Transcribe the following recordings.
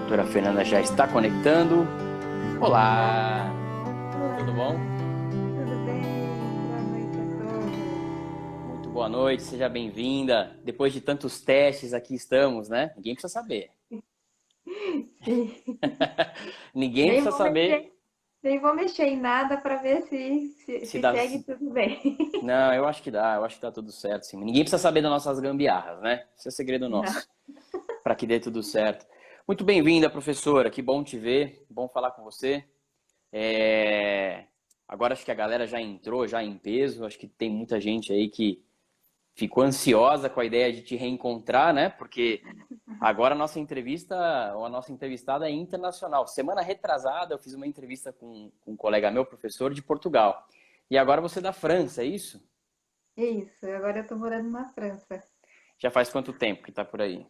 doutora Fernanda já está conectando. Olá, tudo bom? Tudo bem? Boa noite a todos. Muito boa noite, seja bem-vinda. Depois de tantos testes, aqui estamos, né? Ninguém precisa saber. Sim. Ninguém Nem precisa vou mexer, saber nem vou mexer em nada para ver se, se, se se dá... segue tudo bem. Não, eu acho que dá tudo certo, sim. Ninguém precisa saber das nossas gambiarras, né? Isso é segredo Não. nosso, para que dê tudo certo. Muito bem-vinda, professora, que bom te ver, bom falar com você. Agora acho que a galera já entrou, já em peso, acho que tem muita gente aí que ficou ansiosa com a ideia de te reencontrar, né? Porque agora a nossa entrevista, ou a nossa entrevistada é internacional. Semana retrasada eu fiz uma entrevista com um colega meu, professor de Portugal. E agora você é da França, é isso? Isso, agora eu tô morando na França. Já faz quanto tempo que tá por aí?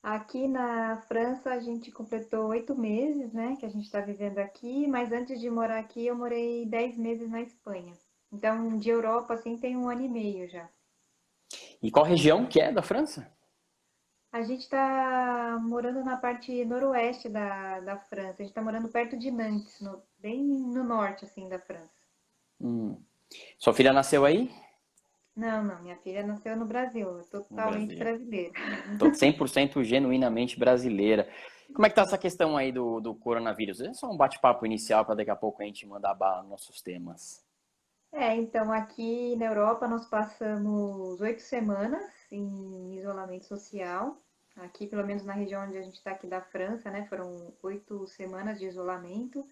Aqui na França a gente completou 8 meses, né, que a gente está vivendo aqui, mas antes de morar aqui eu morei 10 meses na Espanha. Então, de Europa, assim, tem 1 ano e meio já. E qual região que é da França? A gente está morando na parte noroeste da França. A gente está morando perto de Nantes, bem no norte, assim, da França. Sua filha nasceu aí? Não, não, minha filha nasceu no Brasil, é No totalmente Brasil. brasileira. Tô 100% genuinamente brasileira. Como é que tá essa questão aí do coronavírus? É só um bate-papo inicial para daqui a pouco a gente mandar bala nos nossos temas. Então aqui na Europa nós passamos 8 semanas em isolamento social. Aqui, pelo menos na região onde a gente está aqui da França, né, foram 8 semanas de isolamento.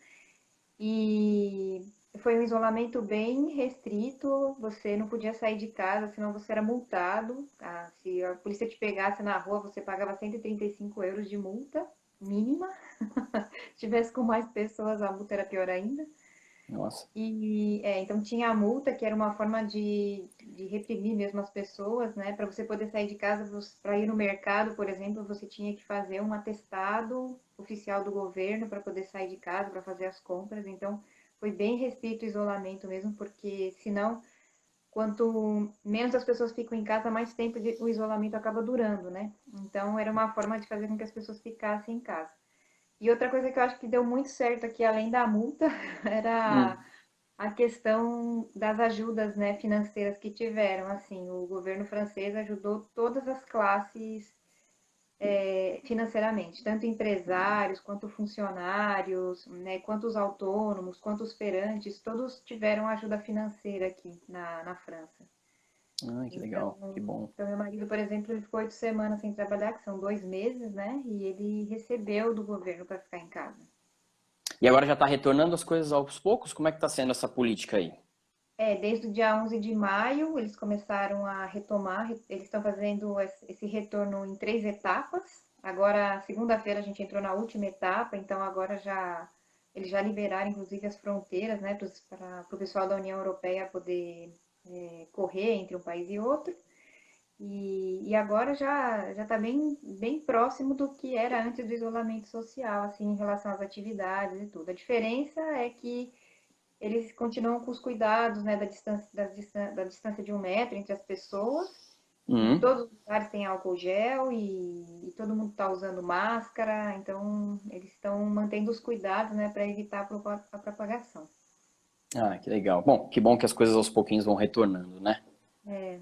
E foi um isolamento bem restrito, você não podia sair de casa, senão você era multado. Se a polícia te pegasse na rua, você pagava 135 euros de multa mínima. Se tivesse com mais pessoas, a multa era pior ainda. Nossa. Então tinha a multa, que era uma forma de reprimir mesmo as pessoas, né? Para você poder sair de casa, para ir no mercado, por exemplo, você tinha que fazer um atestado oficial do governo para poder sair de casa, para fazer as compras. Então foi bem restrito o isolamento mesmo, porque senão, quanto menos as pessoas ficam em casa, mais tempo o isolamento acaba durando, né? Então era uma forma de fazer com que as pessoas ficassem em casa. E outra coisa que eu acho que deu muito certo aqui, além da multa, era Hum. a questão das ajudas, né, financeiras que tiveram. Assim, o governo francês ajudou todas as classes financeiramente, tanto empresários quanto funcionários, né, quanto os autônomos, quanto os feirantes, todos tiveram ajuda financeira aqui na França. Ai, que legal, que bom. Então, meu marido, por exemplo, ele ficou 8 semanas sem trabalhar, que são 2 meses, né? E ele recebeu do governo para ficar em casa. E agora já está retornando as coisas aos poucos? Como é que está sendo essa política aí? Desde o dia 11 de maio, eles começaram a retomar, eles estão fazendo esse retorno em 3 etapas. Agora, segunda-feira, a gente entrou na última etapa, então agora eles já liberaram, inclusive, as fronteiras, né, para o pessoal da União Europeia poder correr entre um país e outro. E agora já está bem próximo do que era antes do isolamento social, assim, em relação às atividades e tudo. A diferença é que eles continuam com os cuidados, né, da distância de 1 metro entre as pessoas. Em Hum. todos os lugares tem álcool gel e todo mundo está usando máscara, então eles estão mantendo os cuidados, né, para evitar a propagação. Ah, que legal. Bom, que bom que as coisas aos pouquinhos vão retornando, né? E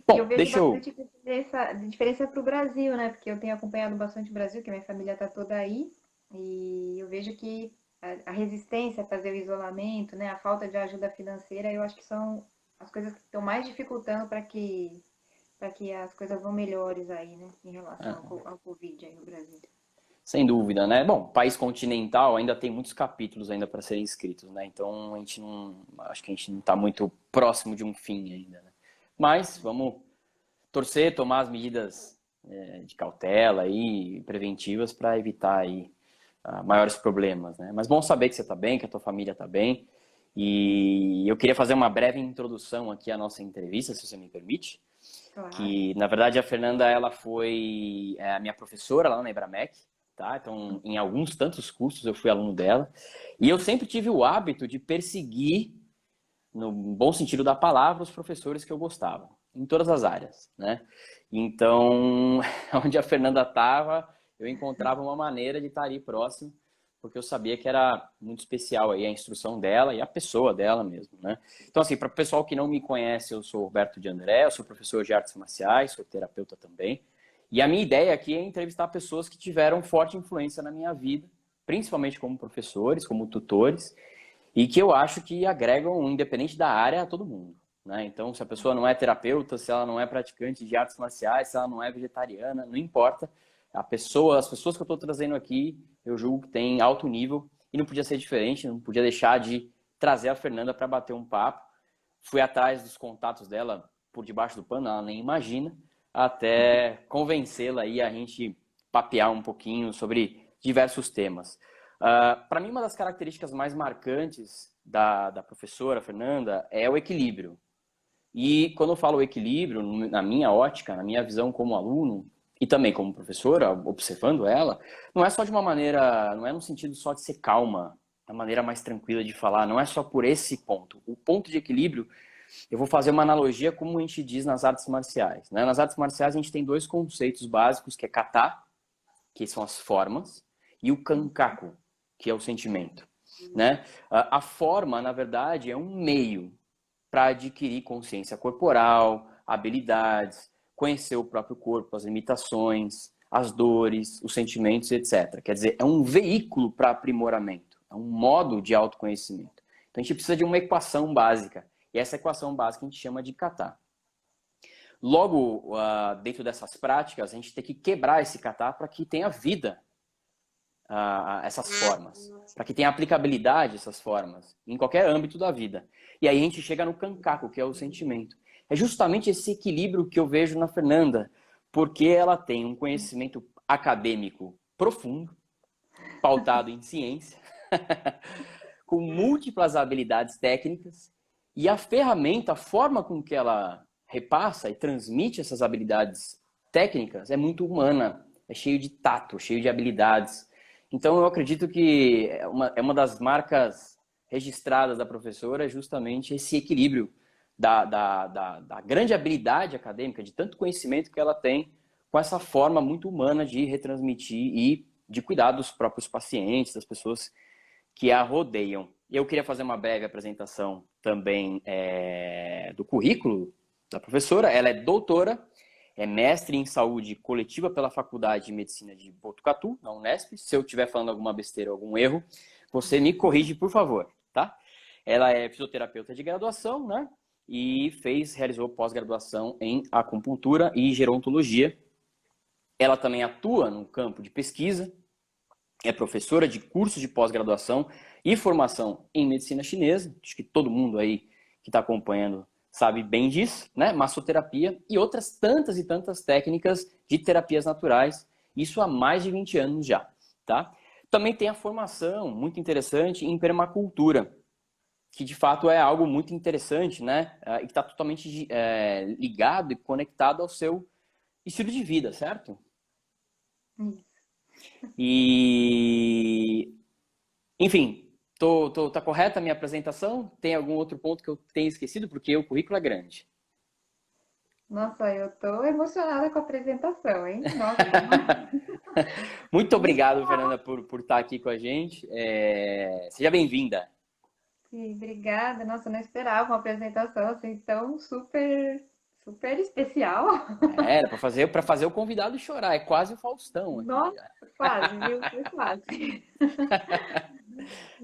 eu Bom, vejo deixa eu. bastante diferença para o Brasil, né, porque eu tenho acompanhado bastante o Brasil, que a minha família está toda aí, e eu vejo que a resistência a fazer o isolamento, né, a falta de ajuda financeira, eu acho que são as coisas que estão mais dificultando para que as coisas vão melhores aí, né, em relação ao Covid aí no Brasil. Sem dúvida, né? Bom, país continental ainda tem muitos capítulos ainda para serem escritos, né? Então a gente não. Acho que a gente não está muito próximo de um fim ainda, né? Mas vamos torcer, tomar as medidas de cautela e preventivas para evitar aí maiores problemas, né? Mas bom saber que você está bem, que a tua família está bem. E eu queria fazer uma breve introdução aqui à nossa entrevista, se você me permite. Claro. Que, na verdade, a Fernanda, ela foi a minha professora lá na Ibramec, tá? Então, em alguns tantos cursos eu fui aluno dela. E eu sempre tive o hábito de perseguir, no bom sentido da palavra, os professores que eu gostava, em todas as áreas, né? Então, onde a Fernanda estava, eu encontrava uma maneira de estar ali próximo, porque eu sabia que era muito especial aí a instrução dela e a pessoa dela mesmo, né? Então, assim, para o pessoal que não me conhece, eu sou Roberto de André, eu sou professor de artes marciais, sou terapeuta também. E a minha ideia aqui é entrevistar pessoas que tiveram forte influência na minha vida, principalmente como professores, como tutores, e que eu acho que agregam, independente da área, a todo mundo, né? Então, se a pessoa não é terapeuta, se ela não é praticante de artes marciais, se ela não é vegetariana, não importa. As pessoas que eu estou trazendo aqui, eu julgo que tem alto nível e não podia ser diferente, não podia deixar de trazer a Fernanda para bater um papo. Fui atrás dos contatos dela por debaixo do pano, ela nem imagina, até convencê-la aí a gente papear um pouquinho sobre diversos temas. Para mim, uma das características mais marcantes da professora Fernanda é o equilíbrio. E quando eu falo equilíbrio, na minha ótica, na minha visão como aluno, e também como professora, observando ela, não é só de uma maneira, não é no sentido só de ser calma, a maneira mais tranquila de falar, não é só por esse ponto. O ponto de equilíbrio, eu vou fazer uma analogia como a gente diz nas artes marciais, né? Nas artes marciais a gente tem dois conceitos básicos, que é kata, que são as formas, e o kankaku, que é o sentimento, né? A forma, na verdade, é um meio para adquirir consciência corporal, habilidades, conhecer o próprio corpo, as limitações, as dores, os sentimentos, etc. Quer dizer, é um veículo para aprimoramento, é um modo de autoconhecimento. Então a gente precisa de uma equação básica, e essa equação básica a gente chama de kata. Logo, dentro dessas práticas, a gente tem que quebrar esse kata para que tenha vida essas formas, para que tenha aplicabilidade essas formas em qualquer âmbito da vida. E aí a gente chega no kankaku, que é o sentimento. É justamente esse equilíbrio que eu vejo na Fernanda, porque ela tem um conhecimento acadêmico profundo, pautado em ciência, com múltiplas habilidades técnicas, e a ferramenta, a forma com que ela repassa e transmite essas habilidades técnicas é muito humana, é cheio de tato, cheio de habilidades. Então eu acredito que é uma das marcas registradas da professora é justamente esse equilíbrio da grande habilidade acadêmica, de tanto conhecimento que ela tem, com essa forma muito humana de retransmitir e de cuidar dos próprios pacientes, das pessoas que a rodeiam. Eu queria fazer uma breve apresentação também do currículo da professora. Ela é doutora, é mestre em saúde coletiva pela Faculdade de Medicina de Botucatu, na Unesp. Se eu estiver falando alguma besteira, algum erro, você me corrige, por favor, tá? Ela é fisioterapeuta de graduação, né? E realizou pós-graduação em acupuntura e gerontologia. Ela também atua no campo de pesquisa, é professora de cursos de pós-graduação e formação em medicina chinesa. Acho que todo mundo aí que está acompanhando sabe bem disso, né? Massoterapia e outras tantas e tantas técnicas de terapias naturais. Isso há mais de 20 anos já, tá? Também tem a formação muito interessante em permacultura, que de fato é algo muito interessante, né? E que está totalmente ligado e conectado ao seu estilo de vida, certo? E enfim, tá correta a minha apresentação? Tem algum outro ponto que eu tenha esquecido? Porque o currículo é grande. Nossa, eu tô emocionada com a apresentação, hein? Nossa, Muito muito obrigado, Fernanda, por estar aqui com a gente. Seja bem-vinda. sim, obrigada. Nossa, eu não esperava uma apresentação assim tão super especial. Era para fazer o convidado chorar. É quase o Faustão aqui. Nossa, quase, viu? Foi quase.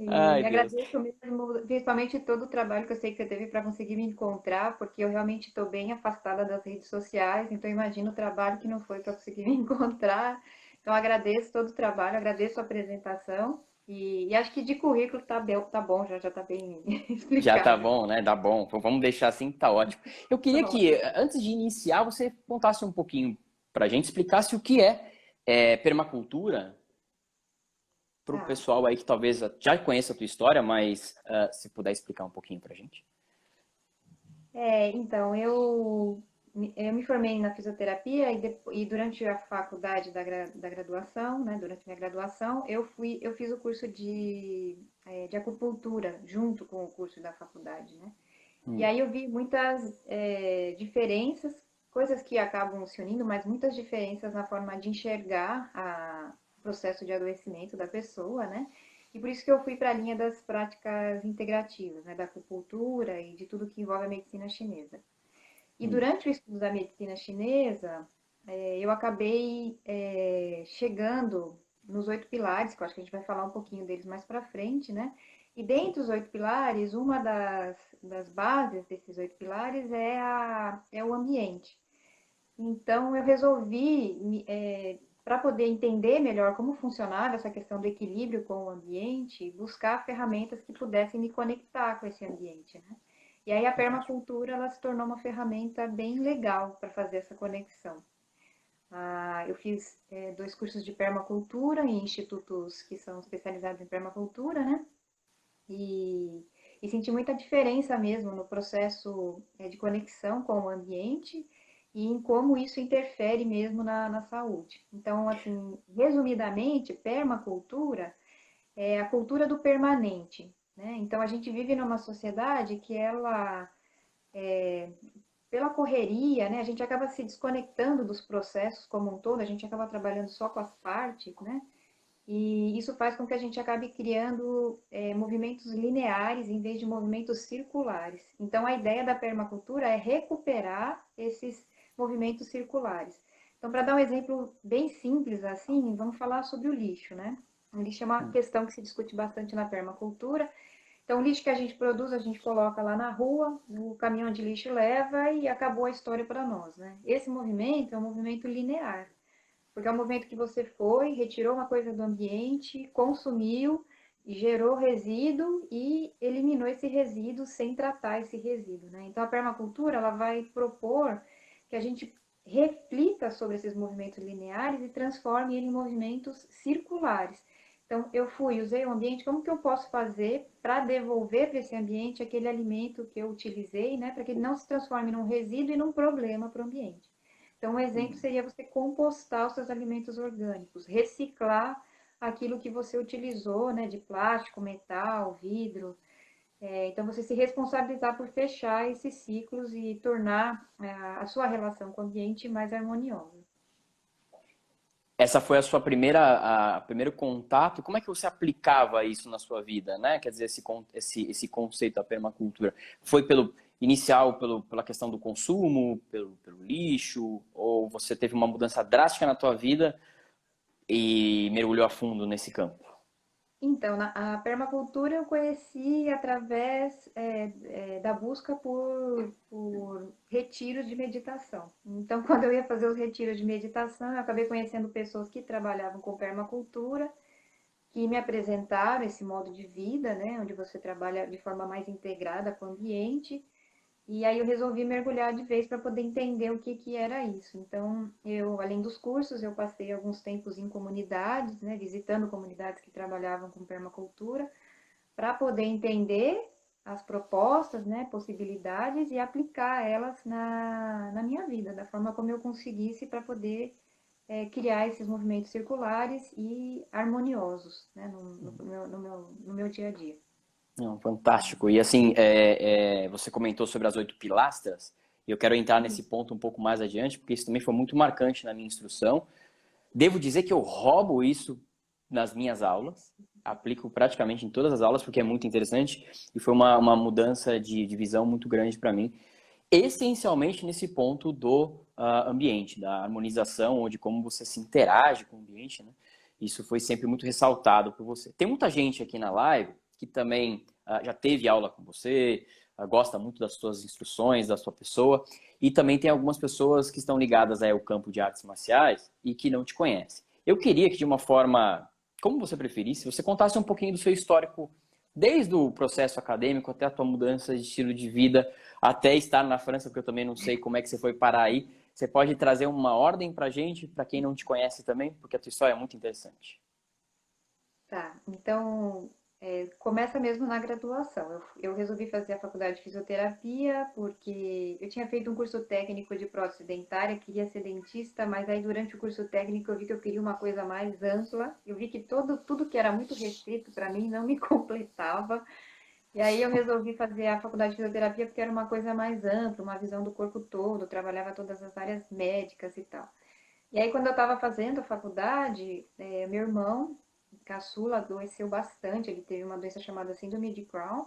Ai, E Deus. agradeço mesmo, principalmente todo o trabalho que eu sei que você teve para conseguir me encontrar, porque eu realmente estou bem afastada das redes sociais, então imagino o trabalho que não foi para conseguir me encontrar. Então agradeço todo o trabalho, agradeço a apresentação e acho que de currículo tá bom, já está bem Já tá explicado. bom, né? Tá bom. Vamos deixar assim que tá ótimo. Eu queria que, antes de iniciar, você contasse um pouquinho pra gente, explicasse o que é permacultura para o Tá. pessoal aí que talvez já conheça a tua história, mas se puder explicar um pouquinho pra gente. Então, eu me formei na fisioterapia e durante a faculdade da graduação, né, durante minha graduação, eu fiz o curso de acupuntura junto com o curso da faculdade, né? E aí eu vi muitas diferenças coisas que acabam se unindo, mas muitas diferenças na forma de enxergar o processo de adoecimento da pessoa, né? E por isso que eu fui para a linha das práticas integrativas, né? Da acupuntura e de tudo que envolve a medicina chinesa. E Hum. durante o estudo da medicina chinesa, eu acabei chegando nos 8 pilares, que eu acho que a gente vai falar um pouquinho deles mais para frente, né? E dentre os 8 pilares, uma das bases desses 8 pilares é o ambiente. Então, eu resolvi, para poder entender melhor como funcionava essa questão do equilíbrio com o ambiente, buscar ferramentas que pudessem me conectar com esse ambiente, né? E aí a Fantástico. permacultura ela se tornou uma ferramenta bem legal para fazer essa conexão. Eu fiz 2 cursos de permacultura em institutos que são especializados em permacultura, né? E, e senti muita diferença mesmo no processo de conexão com o ambiente e em como isso interfere mesmo na saúde. Então, assim, resumidamente, permacultura é a cultura do permanente, né? Então, a gente vive numa sociedade que ela pela correria, né, a gente acaba se desconectando dos processos como um todo, a gente acaba trabalhando só com as partes, né? E isso faz com que a gente acabe criando movimentos lineares em vez de movimentos circulares. Então, a ideia da permacultura é recuperar esses movimentos circulares. Então, para dar um exemplo bem simples assim, vamos falar sobre o lixo, né? O lixo é uma Hum. questão que se discute bastante na permacultura. Então, o lixo que a gente produz, a gente coloca lá na rua, o caminhão de lixo leva e acabou a história para nós, né? Esse movimento é um movimento linear, porque é um movimento que você foi, retirou uma coisa do ambiente, consumiu, gerou resíduo e eliminou esse resíduo sem tratar esse resíduo, né? Então, a permacultura, ela vai propor que a gente reflita sobre esses movimentos lineares e transforme ele em movimentos circulares. Então, eu fui, usei o ambiente, como que eu posso fazer para devolver para esse ambiente aquele alimento que eu utilizei, né, para que ele não se transforme num resíduo e num problema para o ambiente. Então, um exemplo seria você compostar os seus alimentos orgânicos, reciclar aquilo que você utilizou, né, de plástico, metal, vidro. Então, você se responsabilizar por fechar esses ciclos e tornar a sua relação com o ambiente mais harmoniosa. Essa foi a sua primeiro contato. Como é que você aplicava isso na sua vida, né? Quer dizer, esse conceito da permacultura foi pela questão do consumo, pelo lixo, ou você teve uma mudança drástica na tua vida e mergulhou a fundo nesse campo? Então, a permacultura eu conheci através da busca por retiros de meditação. Então, quando eu ia fazer os retiros de meditação, eu acabei conhecendo pessoas que trabalhavam com permacultura, que me apresentaram esse modo de vida, né, onde você trabalha de forma mais integrada com o ambiente. E aí eu resolvi mergulhar de vez para poder entender o que que era isso. Então, além dos cursos, eu passei alguns tempos em comunidades, né, visitando comunidades que trabalhavam com permacultura, para poder entender as propostas, né, possibilidades e aplicar elas na minha vida, da forma como eu conseguisse para poder criar esses movimentos circulares e harmoniosos, né, no meu dia a dia. Não, fantástico. E assim, você comentou sobre as 8 pilastras, e eu quero entrar nesse ponto um pouco mais adiante, porque isso também foi muito marcante na minha instrução. Devo dizer que eu roubo isso nas minhas aulas, aplico praticamente em todas as aulas, porque é muito interessante, e foi uma mudança de visão muito grande para mim, essencialmente nesse ponto do ambiente, da harmonização, ou de como você se interage com o ambiente, né? Isso foi sempre muito ressaltado por você. Tem muita gente aqui na live que também já teve aula com você, gosta muito das suas instruções, da sua pessoa, e também tem algumas pessoas que estão ligadas ao campo de artes marciais e que não te conhecem. Eu queria que, de uma forma, como você preferisse, você contasse um pouquinho do seu histórico, desde o processo acadêmico até a tua mudança de estilo de vida, até estar na França, porque eu também não sei como é que você foi parar aí. Você pode trazer uma ordem pra gente, para quem não te conhece também, porque a tua história é muito interessante. Tá, então começa mesmo na graduação. Eu resolvi fazer a faculdade de fisioterapia porque eu tinha feito um curso técnico de prótese dentária, queria ser dentista, mas aí durante o curso técnico eu vi que eu queria uma coisa mais ampla. Eu vi que tudo que era muito restrito para mim não me completava. E aí eu resolvi fazer a faculdade de fisioterapia porque era uma coisa mais ampla, uma visão do corpo todo, eu trabalhava todas as áreas médicas e tal. E aí quando eu estava fazendo a faculdade, meu irmão, caçula, adoeceu bastante, ele teve uma doença chamada síndrome de Crohn,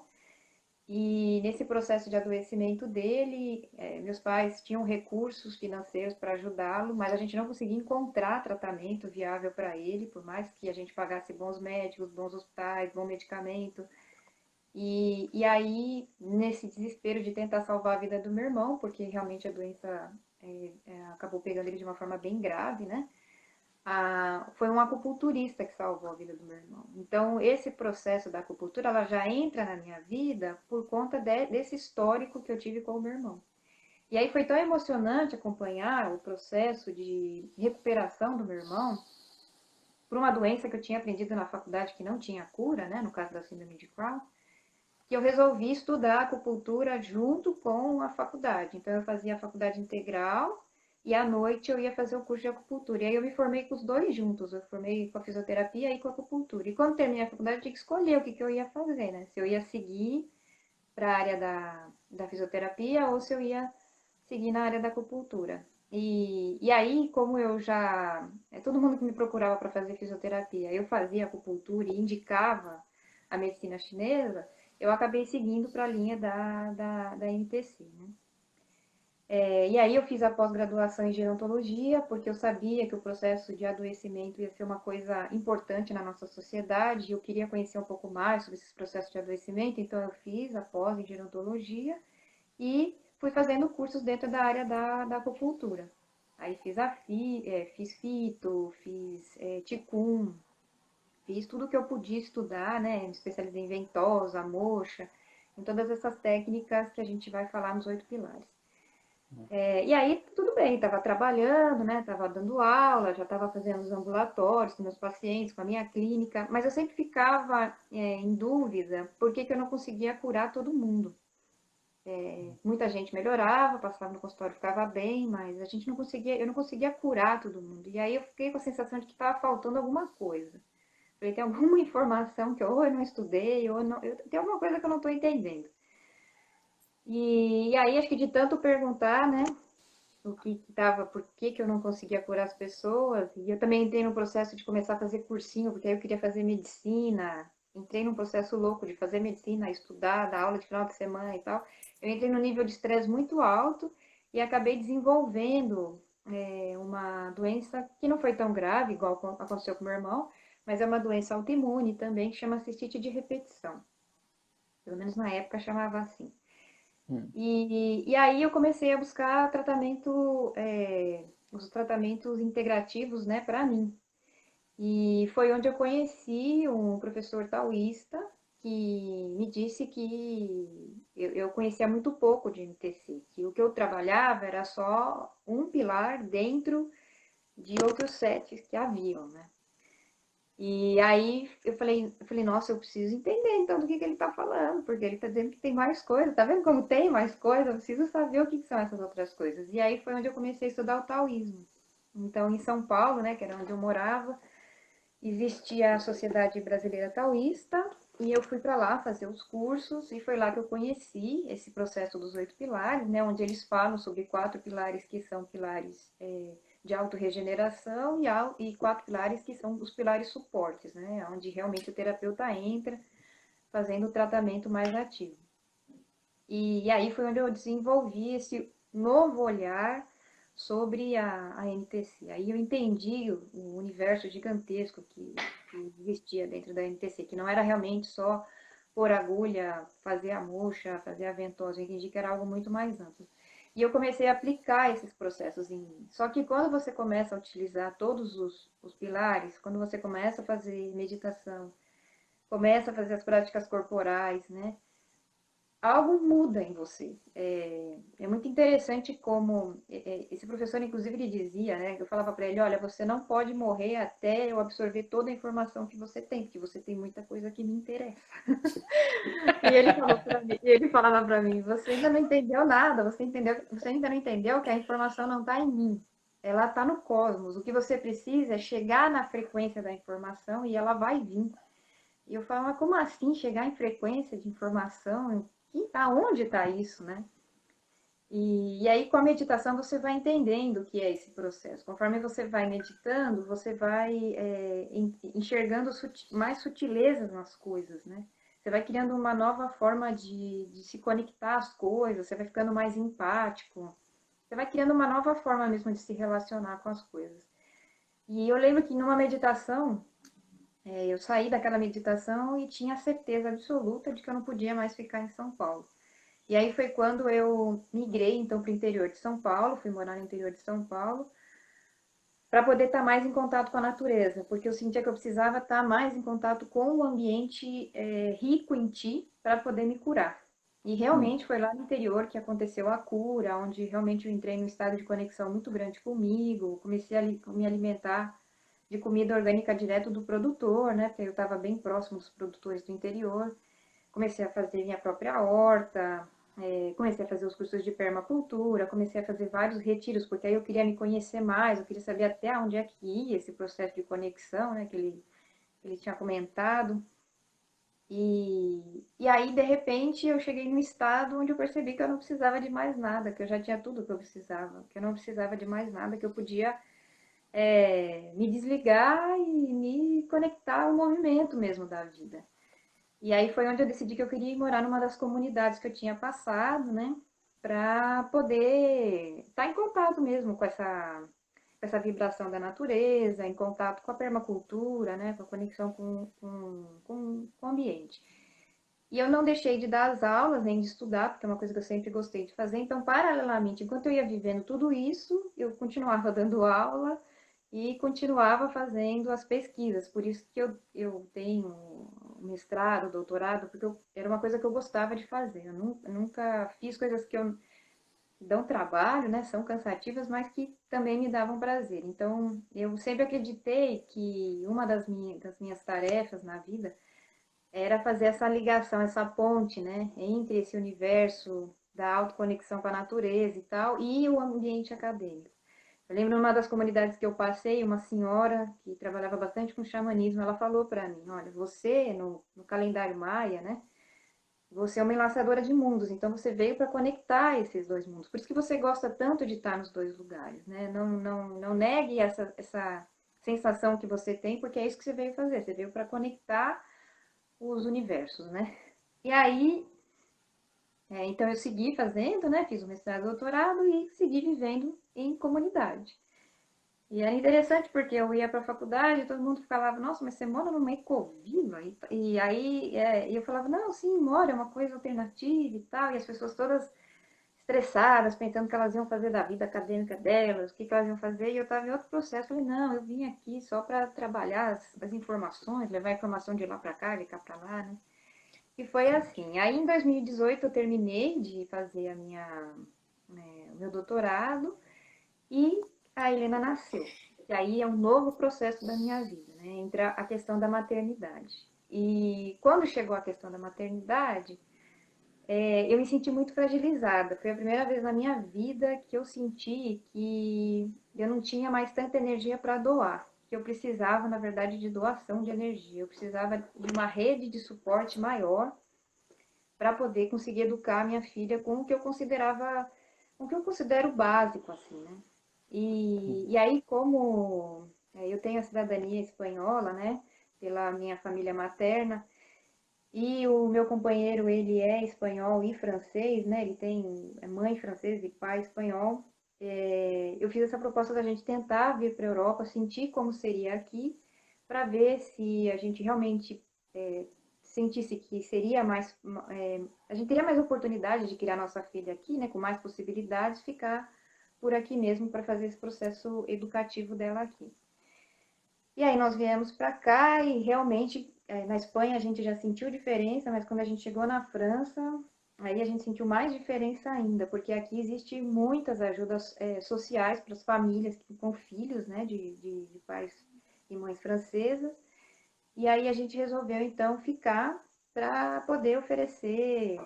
e nesse processo de adoecimento dele, meus pais tinham recursos financeiros para ajudá-lo, mas a gente não conseguia encontrar tratamento viável para ele, por mais que a gente pagasse bons médicos, bons hospitais, bom medicamento. E aí, nesse desespero de tentar salvar a vida do meu irmão, porque realmente a doença acabou pegando ele de uma forma bem grave, né? Foi um acupunturista que salvou a vida do meu irmão. Então, esse processo da acupuntura, ela já entra na minha vida por conta desse histórico que eu tive com o meu irmão. E aí foi tão emocionante acompanhar o processo de recuperação do meu irmão por uma doença que eu tinha aprendido na faculdade que não tinha cura, né, no caso da síndrome de Crohn, que eu resolvi estudar acupuntura junto com a faculdade. Então, eu fazia a faculdade integral e à noite eu ia fazer o curso de acupuntura. E aí eu me formei com os dois juntos. Eu formei com a fisioterapia e com a acupuntura. E quando terminei a faculdade, eu tinha que escolher o que eu ia fazer, né? Se eu ia seguir para a área da fisioterapia ou se eu ia seguir na área da acupuntura. E aí, como eu já. Todo mundo que me procurava para fazer fisioterapia, eu fazia acupuntura e indicava a medicina chinesa, eu acabei seguindo para a linha da MTC, né? E aí eu fiz a pós-graduação em gerontologia, porque eu sabia que o processo de adoecimento ia ser uma coisa importante na nossa sociedade, e eu queria conhecer um pouco mais sobre esses processos de adoecimento, então eu fiz a pós em gerontologia e fui fazendo cursos dentro da área da acupuntura. Aí fiz fito, fiz ticum, fiz tudo que eu podia estudar, né? Me especializei em ventosa, moxa, em todas essas técnicas que a gente vai falar nos 8 pilares. E aí, tudo bem, estava trabalhando, né? Estava dando aula, já estava fazendo os ambulatórios com meus pacientes, com a minha clínica, mas eu sempre ficava em dúvida por que eu não conseguia curar todo mundo. Muita gente melhorava, passava no consultório, ficava bem, mas eu não conseguia curar todo mundo. E aí eu fiquei com a sensação de que estava faltando alguma coisa. Falei, tem alguma informação que ou eu não estudei, ou não, tem alguma coisa que eu não estou entendendo. E aí, acho que de tanto perguntar, né, o que estava, por que eu não conseguia curar as pessoas, e eu também entrei no processo de começar a fazer cursinho, porque aí eu queria fazer medicina, entrei num processo louco de fazer medicina, estudar, dar aula de final de semana e tal. Eu entrei num nível de estresse muito alto e acabei desenvolvendo uma doença que não foi tão grave, igual aconteceu com meu irmão, mas é uma doença autoimune também, que chama cistite de repetição. Pelo menos na época chamava assim. E aí eu comecei a buscar os tratamentos integrativos, né, para mim. E foi onde eu conheci um professor taoísta que me disse que eu conhecia muito pouco de MTC, que o que eu trabalhava era só um pilar dentro de outros sete que haviam, né? E aí eu falei, nossa, eu preciso entender então do que ele está falando, porque ele está dizendo que tem mais coisas, tá vendo como tem mais coisas? Eu preciso saber o que são essas outras coisas. E aí foi onde eu comecei a estudar o taoísmo. Então, em São Paulo, né, que era onde eu morava, existia a Sociedade Brasileira Taoísta, e eu fui para lá fazer os cursos, e foi lá que eu conheci esse processo dos 8 pilares, né, onde eles falam sobre 4 pilares que são pilares de autorregeneração e 4 pilares que são os pilares suportes, né, onde realmente o terapeuta entra fazendo o tratamento mais ativo. E aí foi onde eu desenvolvi esse novo olhar sobre a MTC. Aí eu entendi o universo gigantesco que existia dentro da MTC, que não era realmente só pôr agulha, fazer a moxa, fazer a ventosa. Eu entendi que era algo muito mais amplo. E eu comecei a aplicar esses processos em mim. Só que quando você começa a utilizar todos os pilares, quando você começa a fazer meditação, começa a fazer as práticas corporais, né? Algo muda em você. É muito interessante como esse professor, inclusive, ele dizia, né? Eu falava para ele, olha, você não pode morrer até eu absorver toda a informação que você tem, porque você tem muita coisa que me interessa. E ele falava para mim, você ainda não entendeu nada, você ainda não entendeu que a informação não está em mim, ela está no cosmos. O que você precisa é chegar na frequência da informação e ela vai vir. E eu falo, mas como assim chegar em frequência de informação? Aonde está isso, né? E aí, com a meditação, você vai entendendo o que é esse processo. Conforme você vai meditando, você vai enxergando mais sutilezas nas coisas, né? Você vai criando uma nova forma de se conectar às coisas, você vai ficando mais empático, você vai criando uma nova forma mesmo de se relacionar com as coisas. E eu lembro que numa meditação, eu saí daquela meditação e tinha certeza absoluta de que eu não podia mais ficar em São Paulo. E aí foi quando eu migrei então para o interior de São Paulo, fui morar no interior de São Paulo, para poder estar mais em contato com a natureza, porque eu sentia que eu precisava estar mais em contato com o ambiente rico em ti para poder me curar. E Hum. realmente foi lá no interior que aconteceu a cura, onde realmente eu entrei num estado de conexão muito grande comigo, comecei a me alimentar de comida orgânica direto do produtor, né? Porque eu estava bem próximo dos produtores do interior. Comecei a fazer minha própria horta, comecei a fazer os cursos de permacultura, comecei a fazer vários retiros, porque aí eu queria me conhecer mais, eu queria saber até onde é que ia esse processo de conexão, né, que ele tinha comentado. E aí, de repente, eu cheguei num estado onde eu percebi que eu não precisava de mais nada, que eu já tinha tudo que eu precisava, que eu não precisava de mais nada, que eu podia me desligar e me conectar ao movimento mesmo da vida. E aí foi onde eu decidi que eu queria ir morar numa das comunidades que eu tinha passado, né? Para poder estar em contato mesmo com essa vibração da natureza, em contato com a permacultura, né? Com a conexão com o ambiente. E eu não deixei de dar as aulas, nem de estudar, porque é uma coisa que eu sempre gostei de fazer. Então, paralelamente, enquanto eu ia vivendo tudo isso, eu continuava dando aula e continuava fazendo as pesquisas. Por isso que eu tenho mestrado, doutorado, porque era uma coisa que eu gostava de fazer. Eu nunca fiz coisas que dão trabalho, né? São cansativas, mas que também me davam prazer. Então, eu sempre acreditei que uma das minhas tarefas na vida era fazer essa ligação, essa ponte, né, entre esse universo da autoconexão com a natureza e tal, e o ambiente acadêmico. Eu lembro numa das comunidades que eu passei, uma senhora que trabalhava bastante com xamanismo, ela falou para mim, olha, você, no calendário maia, né, você é uma enlaçadora de mundos, então você veio para conectar esses dois mundos. Por isso que você gosta tanto de estar nos dois lugares, né? Não negue essa sensação que você tem, porque é isso que você veio fazer. Você veio para conectar os universos, né? E aí, então eu segui fazendo, né? Fiz o mestrado e doutorado e segui vivendo em comunidade. E era interessante porque eu ia para a faculdade e todo mundo falava, nossa, mas você mora numa ecovila? E aí eu falava, não, sim, mora, é uma coisa alternativa e tal. E as pessoas todas estressadas, pensando o que elas iam fazer da vida acadêmica delas, o que elas iam fazer. E eu estava em outro processo. Falei, não, eu vim aqui só para trabalhar as informações, levar a informação de lá para cá, de cá para lá, né? E foi assim. Aí em 2018 eu terminei de fazer o meu doutorado e a Helena nasceu. E aí é um novo processo da minha vida, né? Entra a questão da maternidade. E quando chegou a questão da maternidade, eu me senti muito fragilizada. Foi a primeira vez na minha vida que eu senti que eu não tinha mais tanta energia para doar. Que eu precisava, na verdade, de doação de energia. Eu precisava de uma rede de suporte maior para poder conseguir educar a minha filha com o que eu considerava, com o que eu considero básico, assim, né? E aí, como eu tenho a cidadania espanhola, né, pela minha família materna, e o meu companheiro, ele é espanhol e francês, né, ele tem mãe francesa e pai espanhol, eu fiz essa proposta da gente tentar vir para a Europa, sentir como seria aqui, para ver se a gente realmente sentisse que seria mais, a gente teria mais oportunidade de criar nossa filha aqui, né, com mais possibilidades, ficar por aqui mesmo para fazer esse processo educativo dela aqui. E aí nós viemos para cá e realmente na Espanha a gente já sentiu diferença, mas quando a gente chegou na França, aí a gente sentiu mais diferença ainda, porque aqui existe muitas ajudas sociais para as famílias com filhos, né, de pais e mães francesas. E aí a gente resolveu então ficar para poder oferecer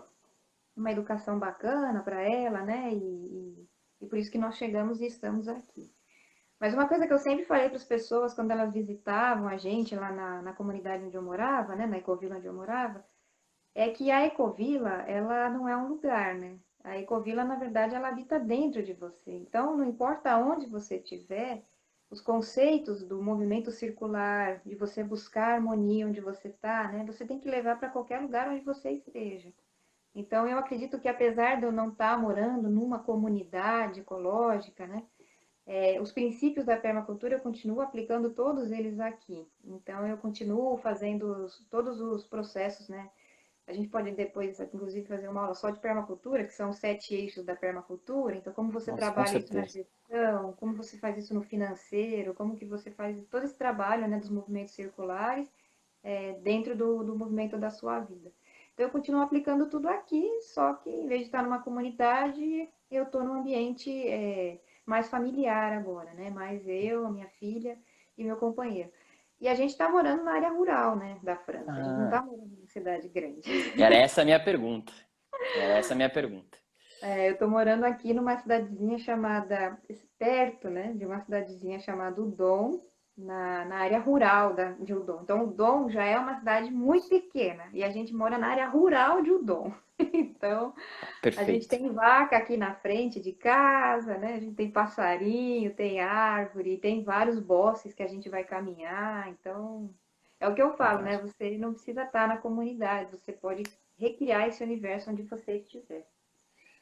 uma educação bacana para ela, né? E por isso que nós chegamos e estamos aqui. Mas uma coisa que eu sempre falei para as pessoas quando elas visitavam a gente lá na comunidade onde eu morava, né, na ecovila onde eu morava, é que a ecovila, ela não é um lugar, né? A ecovila, na verdade, ela habita dentro de você. Então, não importa onde você estiver, os conceitos do movimento circular, de você buscar harmonia onde você está, né? Você tem que levar para qualquer lugar onde você esteja. Então, eu acredito que apesar de eu não estar morando numa comunidade ecológica, né? Os princípios da permacultura eu continuo aplicando todos eles aqui. Então, eu continuo fazendo todos os processos, né? A gente pode depois, inclusive, fazer uma aula só de permacultura, que são os 7 eixos da permacultura. Então, como você Nossa, com trabalha isso na certeza. gestão, como você faz isso no financeiro, como que você faz todo esse trabalho, né, dos movimentos circulares dentro do movimento da sua vida. Então, eu continuo aplicando tudo aqui, só que em vez de estar numa comunidade, eu estou num ambiente mais familiar agora, né? Mais eu, a minha filha e meu companheiro. E a gente está morando na área rural, né, da França. A gente não está Ah, morando em cidade grande. era essa a minha pergunta. Era essa a minha pergunta. Eu estou morando aqui numa cidadezinha chamada, perto, né, de uma cidadezinha chamada Udon, na área rural de Udon. Então, Udon já é uma cidade muito pequena e a gente mora na área rural de Udon. Então, a gente Perfeito. tem vaca aqui na frente de casa, né? A gente tem passarinho, tem árvore, tem vários bosques que a gente vai caminhar. Então, é o que eu falo, né? Fantástico. Você não precisa estar na comunidade, você pode recriar esse universo onde você estiver.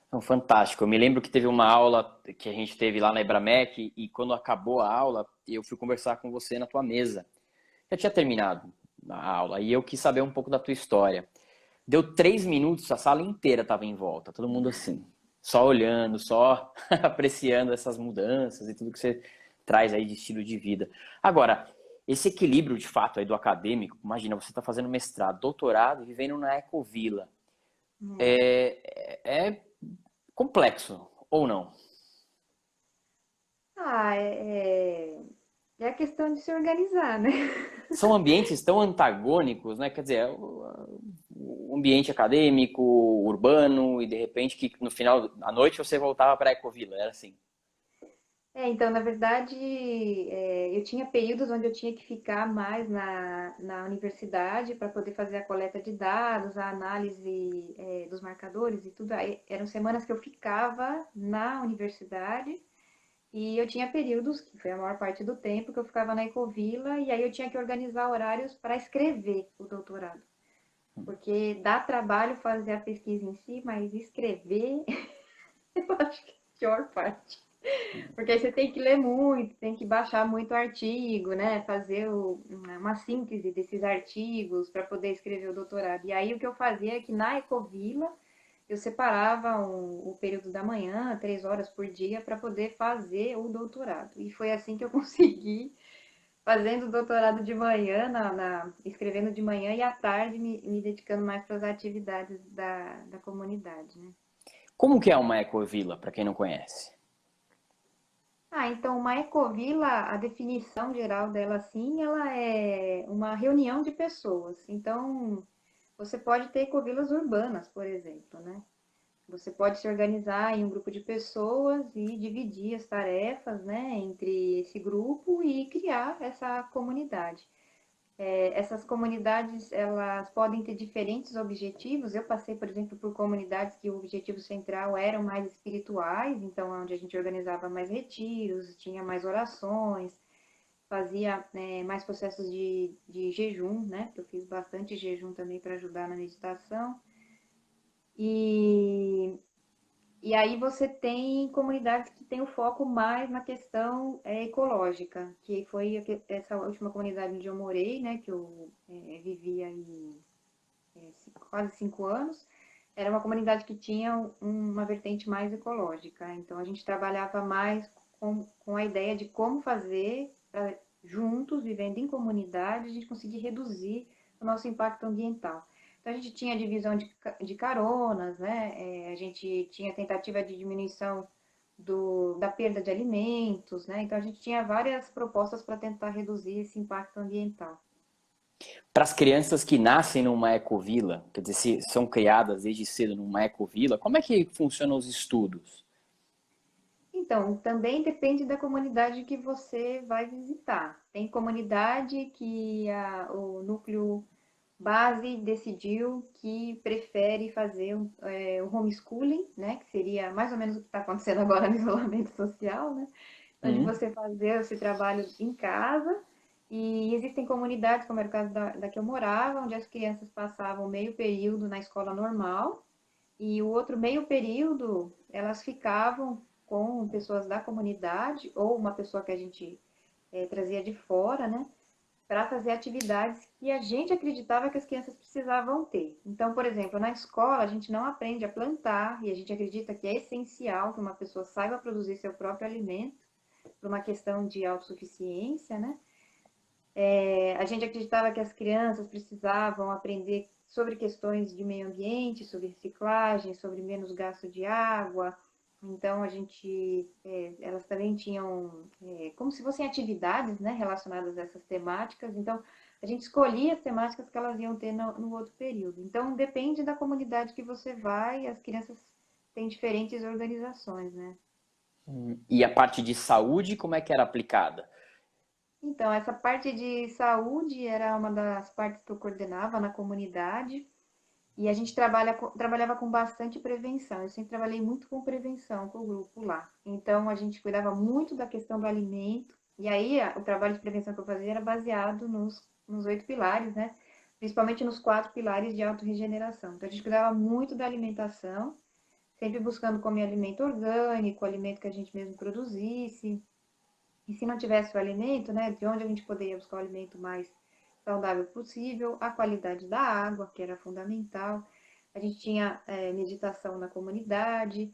Não, fantástico. Eu me lembro que teve uma aula que a gente teve lá na Ibramec e quando acabou a aula, eu fui conversar com você na tua mesa. Já tinha terminado a aula e eu quis saber um pouco da tua história. Deu 3 minutos, a sala inteira estava em volta, todo mundo assim, só olhando, só apreciando essas mudanças e tudo que você traz aí de estilo de vida. Agora, esse equilíbrio de fato aí do acadêmico, imagina, você está fazendo mestrado, doutorado, vivendo na Ecovila. Hum. É complexo, ou não? Ah, é a questão de se organizar, né? São ambientes tão antagônicos, né? Quer dizer, o ambiente acadêmico, urbano, e de repente que no final, à noite você voltava para a Ecovila, era assim. Então, na verdade, eu tinha períodos onde eu tinha que ficar mais na universidade para poder fazer a coleta de dados, a análise, dos marcadores e tudo. Aí, eram semanas que eu ficava na universidade e eu tinha períodos, que foi a maior parte do tempo, que eu ficava na Ecovila e aí eu tinha que organizar horários para escrever o doutorado. Porque dá trabalho fazer a pesquisa em si, mas escrever, eu acho que é a pior parte. Porque aí você tem que ler muito, tem que baixar muito artigo, né? Fazer uma síntese desses artigos para poder escrever o doutorado. E aí o que eu fazia é que na Ecovila eu separava o período da manhã, 3 horas por dia, para poder fazer o doutorado. E foi assim que eu consegui, fazendo o doutorado de manhã, escrevendo de manhã e à tarde me dedicando mais para as atividades da comunidade, né? Como que é uma ecovila, para quem não conhece? Então uma ecovila, a definição geral dela assim, ela é uma reunião de pessoas. Então, você pode ter ecovilas urbanas, por exemplo, né? Você pode se organizar em um grupo de pessoas e dividir as tarefas, né, entre esse grupo e criar essa comunidade. Essas comunidades, elas podem ter diferentes objetivos. Eu passei, por exemplo, por comunidades que o objetivo central eram mais espirituais, então onde a gente organizava mais retiros, tinha mais orações, fazia mais processos de jejum, né? Eu fiz bastante jejum também para ajudar na meditação. E e aí você tem comunidades que têm o foco mais na questão ecológica, que foi essa última comunidade onde eu morei, né, que eu vivi aí quase 5 anos. Era uma comunidade que tinha uma vertente mais ecológica. Então a gente trabalhava mais com a ideia de como fazer para juntos, vivendo em comunidade, a gente conseguir reduzir o nosso impacto ambiental. Então a gente tinha divisão de caronas, né? A gente tinha tentativa de diminuição da perda de alimentos, né? Então a gente tinha várias propostas para tentar reduzir esse impacto ambiental. Para as crianças que nascem numa ecovila, quer dizer, se são criadas desde cedo numa ecovila, como é que funcionam os estudos? Então, também depende da comunidade que você vai visitar. Tem comunidade que o núcleo base decidiu que prefere fazer o homeschooling, né? Que seria mais ou menos o que está acontecendo agora no isolamento social, né? Onde Hum, você fazer esse trabalho em casa. E existem comunidades, como era o caso da que eu morava, onde as crianças passavam meio período na escola normal e o outro meio período elas ficavam com pessoas da comunidade ou uma pessoa que a gente trazia de fora, né? Para fazer atividades que a gente acreditava que as crianças precisavam ter. Então, por exemplo, na escola a gente não aprende a plantar e a gente acredita que é essencial que uma pessoa saiba produzir seu próprio alimento por uma questão de autossuficiência, né? A gente acreditava que as crianças precisavam aprender sobre questões de meio ambiente, sobre reciclagem, sobre menos gasto de água. Então, elas também tinham, como se fossem atividades, né, relacionadas a essas temáticas. Então, a gente escolhia as temáticas que elas iam ter no outro período. Então, depende da comunidade que você vai, as crianças têm diferentes organizações, né? E a parte de saúde, como é que era aplicada? Então, essa parte de saúde era uma das partes que eu coordenava na comunidade e a gente trabalhava com bastante prevenção. Eu sempre trabalhei muito com prevenção com o grupo lá. Então, a gente cuidava muito da questão do alimento e aí o trabalho de prevenção que eu fazia era baseado nos 8 pilares, né? Principalmente nos 4 pilares de autorregeneração. Então, a gente cuidava muito da alimentação, sempre buscando comer alimento orgânico, alimento que a gente mesmo produzisse. E se não tivesse o alimento, né, de onde a gente poderia buscar o alimento mais saudável possível, a qualidade da água, que era fundamental. A gente tinha meditação na comunidade,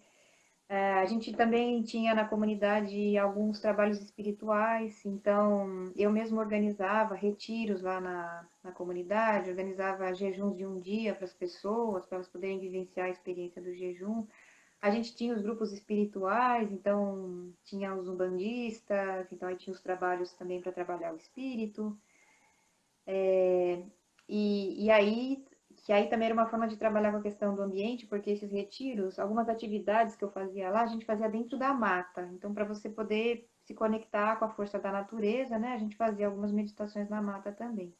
a gente também tinha na comunidade alguns trabalhos espirituais, então eu mesmo organizava retiros lá na comunidade, organizava jejuns de um dia para as pessoas, para elas poderem vivenciar a experiência do jejum. A gente tinha os grupos espirituais, então tinha os umbandistas, então aí tinha os trabalhos também para trabalhar o espírito. E aí, que aí também era uma forma de trabalhar com a questão do ambiente, porque esses retiros, algumas atividades que eu fazia lá, a gente fazia dentro da mata. Então, para você poder se conectar com a força da natureza, né, a gente fazia algumas meditações na mata também.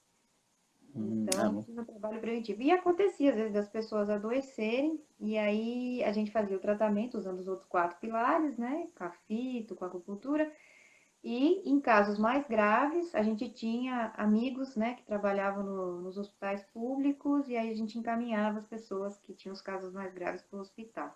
Então, Ah, tinha um trabalho preventivo. E acontecia, às vezes, das pessoas adoecerem, e aí a gente fazia o tratamento usando os outros 4 pilares, né? Com a fito, com a acupuntura. E em casos mais graves, a gente tinha amigos, né, que trabalhavam nos hospitais públicos, e aí a gente encaminhava as pessoas que tinham os casos mais graves para o hospital.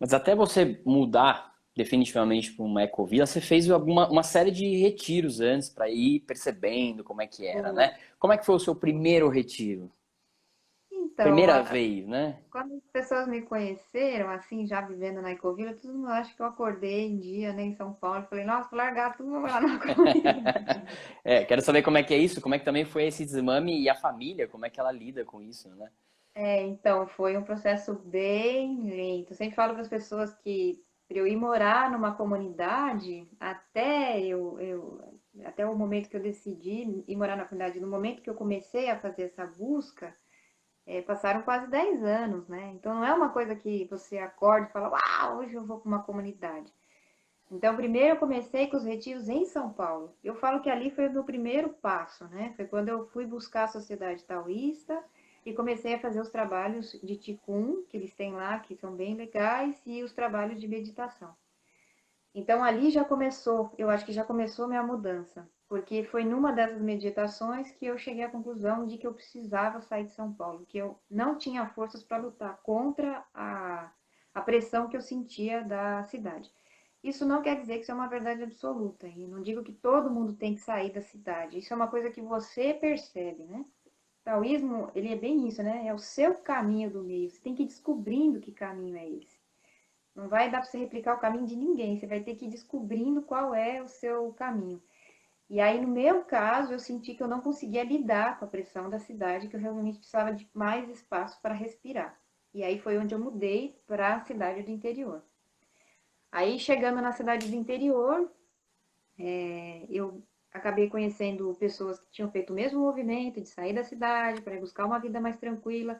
mas até você mudar definitivamente para uma ecovila, você fez uma série de retiros antes para ir percebendo como é que era, né? Como é que foi o seu primeiro retiro? Então, Primeira vez, né? quando as pessoas me conheceram, assim, já vivendo na Ecovila, todo mundo acha que eu acordei um dia, né, em São Paulo, e falei, nossa, vou largar tudo, vou lá na Ecovila. Quero saber como é que é isso, como é que também foi esse desmame e a família, como é que ela lida com isso, né? Então, foi um processo bem lento. Eu sempre falo para as pessoas que para eu ir morar numa comunidade, até o momento que eu decidi ir morar na comunidade, no momento que eu comecei a fazer essa busca, passaram quase 10 anos, né? Então, não é uma coisa que você acorda e fala, uau, hoje eu vou para uma comunidade. Então, primeiro eu comecei com os retiros em São Paulo. Eu falo que ali foi o meu primeiro passo, né? Foi quando eu fui buscar a Sociedade Taoísta e comecei a fazer os trabalhos de Qigong, que eles têm lá, que são bem legais, e os trabalhos de meditação. Então, ali já começou, eu acho que já começou a minha mudança, porque foi numa dessas meditações que eu cheguei à conclusão de que eu precisava sair de São Paulo, que eu não tinha forças para lutar contra a pressão que eu sentia da cidade. Isso não quer dizer que isso é uma verdade absoluta, e não digo que todo mundo tem que sair da cidade. Isso é uma coisa que você percebe, né? O taoísmo, ele é bem isso, né? É o seu caminho do meio. Você tem que ir descobrindo que caminho é esse. Não vai dar para você replicar o caminho de ninguém. Você vai ter que ir descobrindo qual é o seu caminho. E aí, no meu caso, eu senti que eu não conseguia lidar com a pressão da cidade, que eu realmente precisava de mais espaço para respirar. E aí foi onde eu mudei para a cidade do interior. Aí, chegando na cidade do interior, eu acabei conhecendo pessoas que tinham feito o mesmo movimento de sair da cidade para buscar uma vida mais tranquila.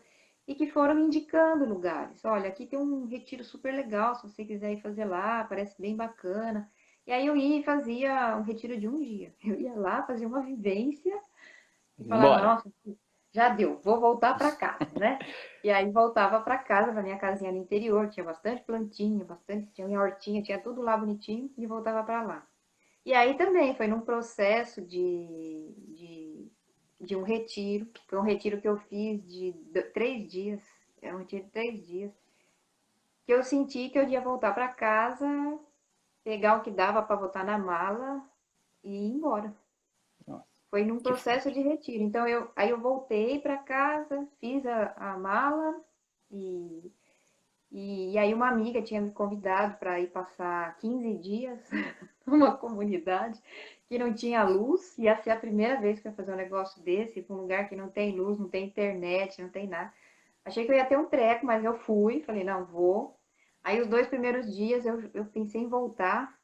e que foram me indicando lugares. Olha, aqui tem um retiro super legal, se você quiser ir fazer lá, parece bem bacana. E aí eu ia e fazia um retiro de um dia. Eu ia lá, fazia uma vivência e falava, Embora. nossa, já deu, vou voltar para casa, né? E aí voltava para casa, para minha casinha no interior, tinha bastante plantinha, tinha minha hortinha, tinha tudo lá bonitinho e voltava para lá. E aí também foi num processo de um retiro, foi um retiro que eu fiz de 3 dias, é um retiro de 3 dias, que eu senti que eu ia voltar para casa, pegar o que dava para botar na mala e ir embora. Nossa, Foi num que processo forte. de retiro. Então aí eu voltei para casa, fiz a mala e, e aí uma amiga tinha me convidado para ir passar 15 dias numa comunidade que não tinha luz. Ia ser a primeira vez que eu ia fazer um negócio desse, para um lugar que não tem luz, não tem internet, não tem nada. Achei que eu ia ter um treco, mas eu fui, falei, não, vou. Aí os 2 primeiros dias eu pensei em voltar,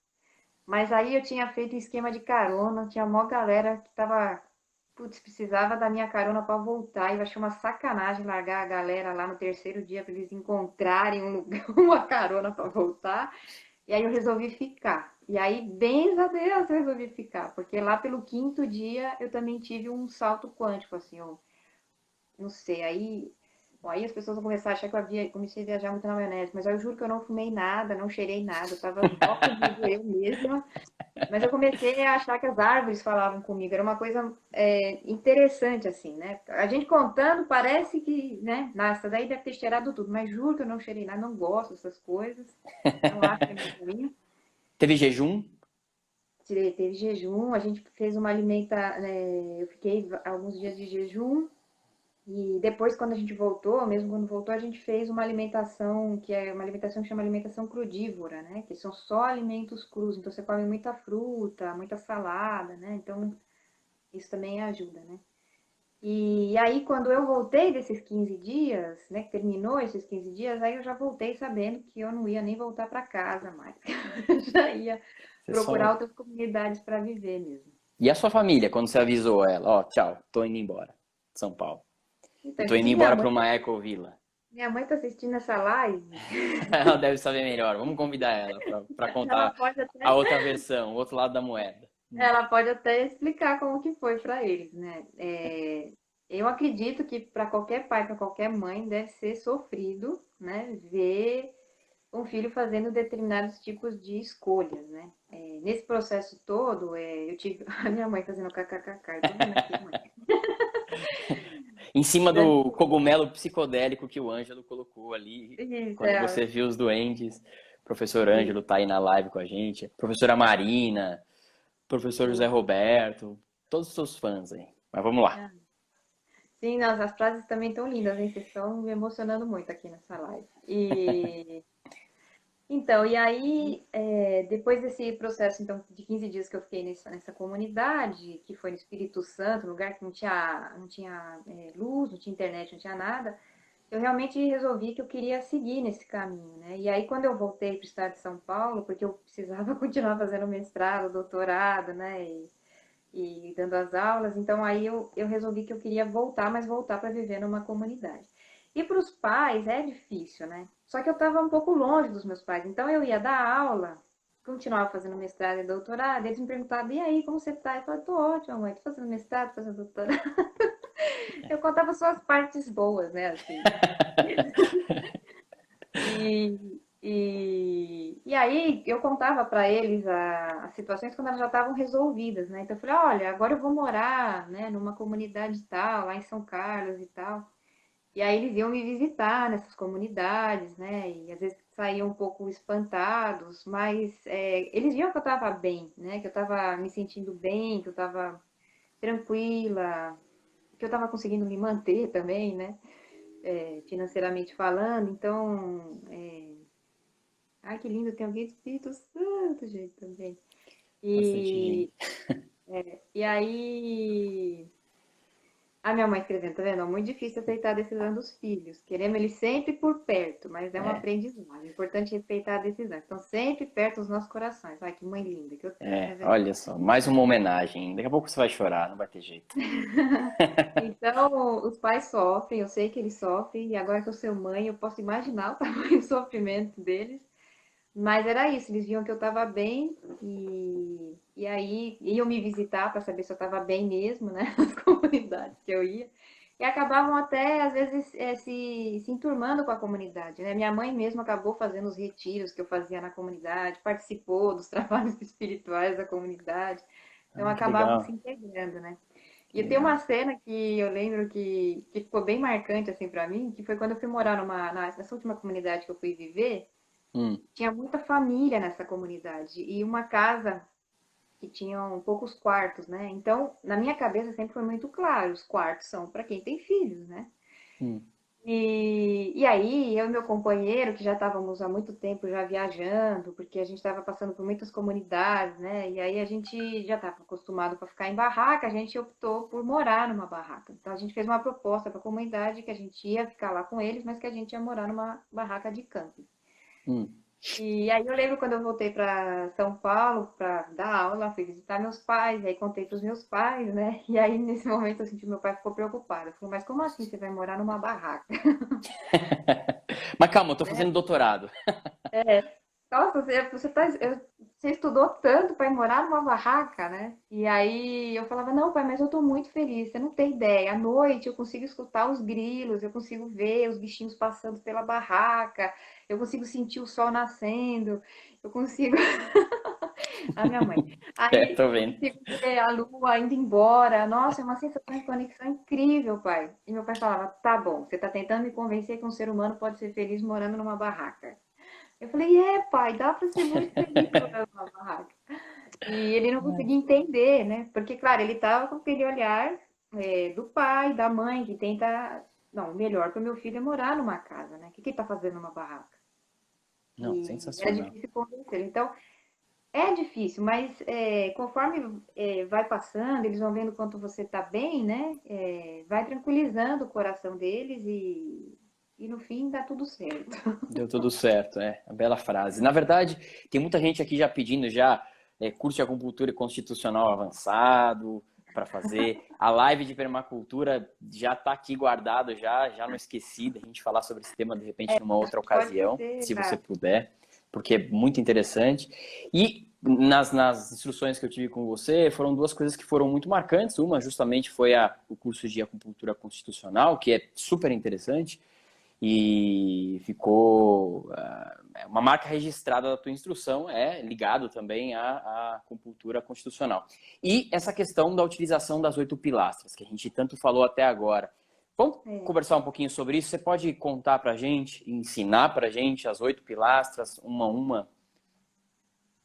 mas aí eu tinha feito um esquema de carona, tinha uma galera que tava, putz, precisava da minha carona para voltar, e eu achei uma sacanagem largar a galera lá no terceiro dia para eles encontrarem um lugar, uma carona para voltar. E aí eu resolvi ficar. E aí, bem a Deus, eu resolvi ficar, porque lá pelo quinto dia eu também tive um salto quântico, assim, eu não sei, aí, bom, aí as pessoas vão começar a achar que comecei a viajar muito na maionese, mas eu juro que eu não fumei nada, não cheirei nada, eu tava só comigo eu mesma, mas eu comecei a achar que as árvores falavam comigo, era uma coisa interessante, assim, né? A gente contando parece que, né, nossa, daí deve ter cheirado tudo, mas juro que eu não cheirei nada, não gosto dessas coisas, não acho que é muito ruim. Teve jejum? Teve jejum, a gente fez uma eu fiquei alguns dias de jejum e depois quando a gente voltou, mesmo quando voltou, a gente fez uma alimentação que é uma alimentação que chama alimentação crudívora, né? Que são só alimentos crus, então você come muita fruta, muita salada, né? Então isso também ajuda, né? E aí quando eu voltei desses 15 dias, né, que terminou esses 15 dias, aí eu já voltei sabendo que eu não ia nem voltar para casa mais. Já ia Você procurar só... outras comunidades para viver mesmo. E a sua família, quando você avisou ela? Ó, tchau, tô indo embora. de São Paulo. Então, Eu tô indo inclusive embora pra uma ecovila. minha mãe tá assistindo essa live, Ela deve saber melhor. Vamos convidar ela pra ela contar pode a até, outra versão, o outro lado da moeda. ela pode até explicar como que foi para eles, né? Eu acredito que para qualquer pai, para qualquer mãe, deve ser sofrido, né? Ver um filho fazendo determinados tipos de escolhas, né? Nesse processo todo, eu tive a minha mãe fazendo kkkk, eu tô vendo aqui, mãe. Em cima do cogumelo psicodélico que o Ângelo colocou ali, Isso, quando você viu os duendes. Professor Ângelo tá aí na live com a gente. Professora Marina, professor José Roberto, todos os seus fãs aí. Mas vamos lá. sim, não, as frases também estão lindas, hein? Vocês estão me emocionando muito aqui nessa live. Então, e aí, depois desse processo então, de 15 dias que eu fiquei nessa comunidade, que foi no Espírito Santo, um lugar que não tinha luz, não tinha internet, não tinha nada, eu realmente resolvi que eu queria seguir nesse caminho, né? E aí, quando eu voltei para o estado de São Paulo, porque eu precisava continuar fazendo mestrado, doutorado, né? E dando as aulas. Então aí eu resolvi que eu queria voltar, mas voltar para viver numa comunidade. E para os pais é difícil, né? Só que eu estava um pouco longe dos meus pais, então eu ia dar aula, continuava fazendo mestrado e doutorado, e eles me perguntavam, e aí, como você está? Eu falei, tô ótima, mãe, tô fazendo mestrado, fazendo doutorado. Eu contava só as partes boas, né, assim. E aí eu contava para eles as situações quando elas já estavam resolvidas, né? Então eu falei, olha, agora eu vou morar, né, numa comunidade tal, lá em São Carlos e tal. E aí eles iam me visitar nessas comunidades, né? E às vezes saíam um pouco espantados, mas eles viam que eu estava bem, né? Que eu estava me sentindo bem, que eu estava tranquila, que eu estava conseguindo me manter também, né? Financeiramente falando. Então, ai, que lindo, tem alguém do Espírito Santo, gente, também. Bastante gente. E, e aí, A minha mãe escrevendo, tá vendo? É muito difícil aceitar a decisão dos filhos. Queremos eles sempre por perto, mas é um É, aprendizado. É importante respeitar a decisão. Estão sempre perto dos nossos corações. Ai, que mãe linda que eu tenho. Mas é. olha só, mais uma homenagem. Daqui a pouco você vai chorar, não vai ter jeito. Então, os pais sofrem, eu sei que eles sofrem, e agora que eu sou mãe, eu posso imaginar o tamanho do sofrimento deles. Mas era isso, eles viam que eu estava bem e aí iam me visitar para saber se eu estava bem mesmo, né? Nas comunidades que eu ia. E acabavam até, às vezes, se enturmando com a comunidade, né? Minha mãe mesmo acabou fazendo os retiros que eu fazia na comunidade, participou dos trabalhos espirituais da comunidade. Então, Ah, que acabavam se legal, integrando, né? que E tem uma legal. cena que eu lembro que ficou bem marcante, assim, para mim, que foi quando eu fui morar nessa última comunidade que eu fui viver, Hum, tinha muita família nessa comunidade e uma casa que tinham poucos quartos, né? Então, na minha cabeça sempre foi muito claro, os quartos são para quem tem filhos, né? hum, E aí, eu e meu companheiro, que já estávamos há muito tempo já viajando, porque a gente estava passando por muitas comunidades, né? E aí a gente já estava acostumado para ficar em barraca, a gente optou por morar numa barraca. Então a gente fez uma proposta para a comunidade que a gente ia ficar lá com eles, mas que a gente ia morar numa barraca de camping. hum. E aí eu lembro quando eu voltei para São Paulo para dar aula, fui visitar meus pais, aí contei para os meus pais, né? E aí nesse momento eu senti que meu pai ficou preocupado. Falou, mas como assim você vai morar numa barraca? Mas calma, eu tô fazendo doutorado. Nossa, você estudou tanto para ir morar numa barraca, né? E aí eu falava, não, pai, mas eu tô muito feliz, você não tem ideia. À noite eu consigo escutar os grilos, eu consigo ver os bichinhos passando pela barraca, eu consigo sentir o sol nascendo, eu consigo. A minha mãe. É, Aí tô eu vendo. consigo ver a lua indo embora. Nossa, é uma sensação de conexão incrível, pai. E meu pai falava, tá bom, você tá tentando me convencer que um ser humano pode ser feliz morando numa barraca. Eu falei, pai, dá para ser muito feliz morando numa barraca. E ele não conseguia entender, né? Porque, claro, ele estava com aquele olhar do pai, da mãe, que tenta. Não, o melhor para o meu filho é morar numa casa, né? O que ele está fazendo numa barraca? Não, E era sensacional. difícil convencer. Então, é difícil, mas conforme vai passando, eles vão vendo quanto você está bem, né? Vai tranquilizando o coração deles e no fim dá tudo certo. Deu tudo certo, é. A bela frase. Na verdade, tem muita gente aqui já pedindo já curso de acupuntura constitucional avançado para fazer. A live de permacultura já está aqui guardado, já não esqueci da gente falar sobre esse tema de repente numa outra Pode ocasião, ser, se você tá? puder, porque é muito interessante. E nas instruções que eu tive com você, foram duas coisas que foram muito marcantes. Uma justamente foi o curso de acupuntura constitucional, que é super interessante e ficou uma marca registrada da tua instrução é ligado também à acupuntura constitucional. E essa questão da utilização das 8 pilastras, que a gente tanto falou até agora. Vamos É. conversar um pouquinho sobre isso? Você pode contar para a gente, ensinar para a gente as 8 pilastras, uma a uma?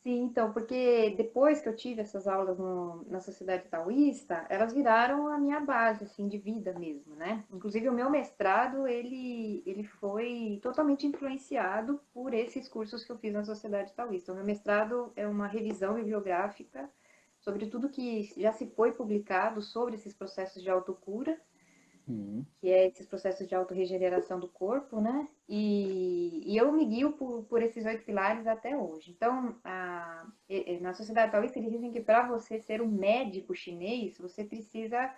Sim, então, porque depois que eu tive essas aulas na Sociedade Taoísta, elas viraram a minha base, assim, de vida mesmo, né? Inclusive, o meu mestrado, ele foi totalmente influenciado por esses cursos que eu fiz na Sociedade Taoísta. O meu mestrado é uma revisão bibliográfica sobre tudo que já se foi publicado sobre esses processos de autocura, Uhum. que é esses processos de autorregeneração do corpo, né? E eu me guio por esses 8 pilares até hoje. Então, na sociedade taoísta, eles dizem que para você ser um médico chinês, você precisa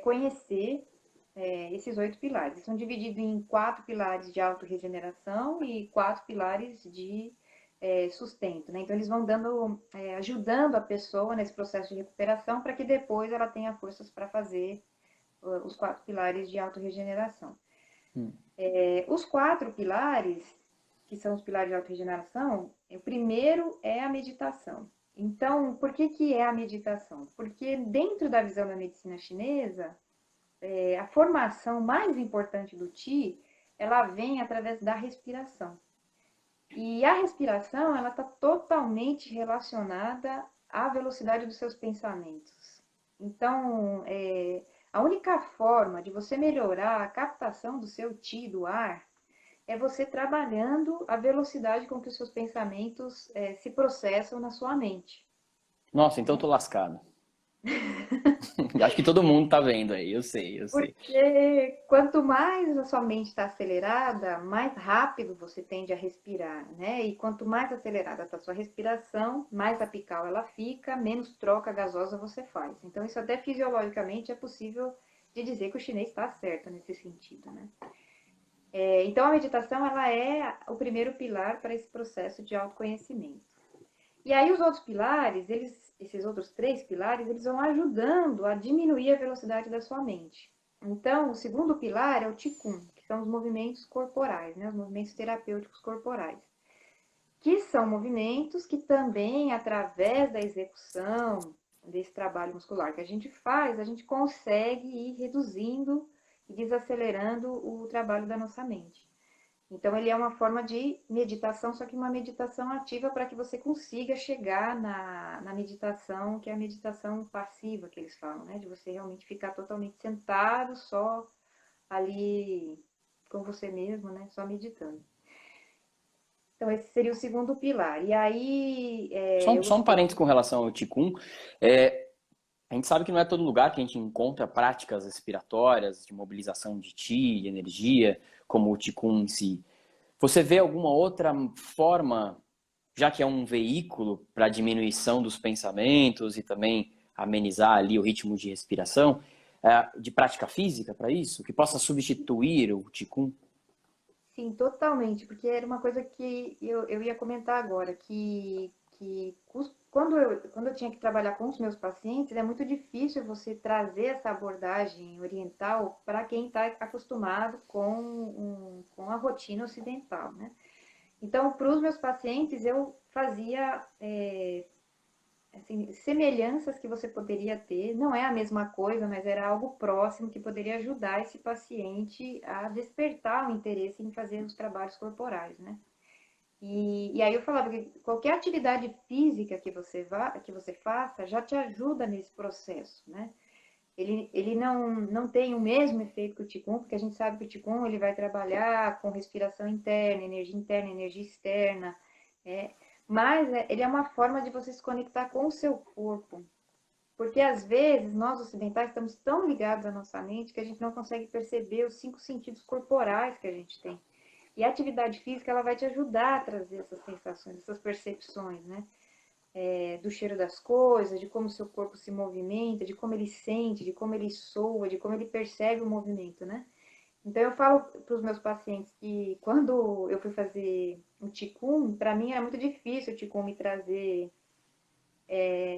conhecer esses 8 pilares. Eles são divididos em 4 pilares de autorregeneração e 4 pilares de sustento, né? Então, eles vão ajudando a pessoa nesse processo de recuperação para que depois ela tenha forças para fazer os 4 pilares de autorregeneração. Uhum. Os 4 pilares, que são os pilares de autorregeneração, o primeiro é a meditação. Então, por que é a meditação? Porque dentro da visão da medicina chinesa, a formação mais importante do Qi, ela vem através da respiração. E a respiração, ela está totalmente relacionada à velocidade dos seus pensamentos. Então, a única forma de você melhorar a captação do seu Qi, do ar, é você trabalhando a velocidade com que os seus pensamentos se processam na sua mente. Nossa, então eu Né? tô lascado. Acho que todo mundo tá vendo aí, eu sei, eu sei. Porque quanto mais a sua mente está acelerada, mais rápido você tende a respirar, né? E quanto mais acelerada está a sua respiração, mais apical ela fica, menos troca gasosa você faz. Então, isso até fisiologicamente é possível de dizer que o chinês está certo nesse sentido, né? Então, a meditação ela é o primeiro pilar para esse processo de autoconhecimento. E aí os outros pilares, esses outros três pilares, eles vão ajudando a diminuir a velocidade da sua mente. Então, o segundo pilar é o Qigong, que são os movimentos corporais, né? Os movimentos terapêuticos corporais, que são movimentos que também, através da execução desse trabalho muscular que a gente faz, a gente consegue ir reduzindo e desacelerando o trabalho da nossa mente. Então, ele é uma forma de meditação, só que uma meditação ativa para que você consiga chegar na meditação, que é a meditação passiva que eles falam, né? De você realmente ficar totalmente sentado, só ali com você mesmo, né? Só meditando. Então, esse seria o segundo pilar. E aí, eu Só um gostei. parênteses com relação ao Qigong. É, a gente sabe que não é todo lugar que a gente encontra práticas respiratórias de mobilização de Qi, de energia, como o Qigong em si. Você vê alguma outra forma, já que é um veículo para diminuição dos pensamentos e também amenizar ali o ritmo de respiração, de prática física para isso, que possa substituir o Qigong? Sim, totalmente, porque era uma coisa que eu ia comentar agora, quando eu tinha que trabalhar com os meus pacientes, é muito difícil você trazer essa abordagem oriental para quem está acostumado com a rotina ocidental, né? Então, para os meus pacientes, eu fazia assim, semelhanças que você poderia ter. Não é a mesma coisa, mas era algo próximo que poderia ajudar esse paciente a despertar o interesse em fazer os trabalhos corporais, né? E aí eu falava que qualquer atividade física que você faça já te ajuda nesse processo, né? Ele não tem o mesmo efeito que o Qigong, porque a gente sabe que o Qigong ele vai trabalhar com respiração interna, energia externa, é, mas ele é uma forma de você se conectar com o seu corpo. Porque às vezes nós ocidentais estamos tão ligados à nossa mente que a gente não consegue perceber os cinco sentidos corporais que a gente tem. E a atividade física ela vai te ajudar a trazer essas sensações, essas percepções, né? Do cheiro das coisas, de como o seu corpo se movimenta, de como ele sente, de como ele soa, de como ele percebe o movimento, né? Então eu falo para os meus pacientes que quando eu fui fazer o Qigong, para mim era muito difícil o Qigong me trazer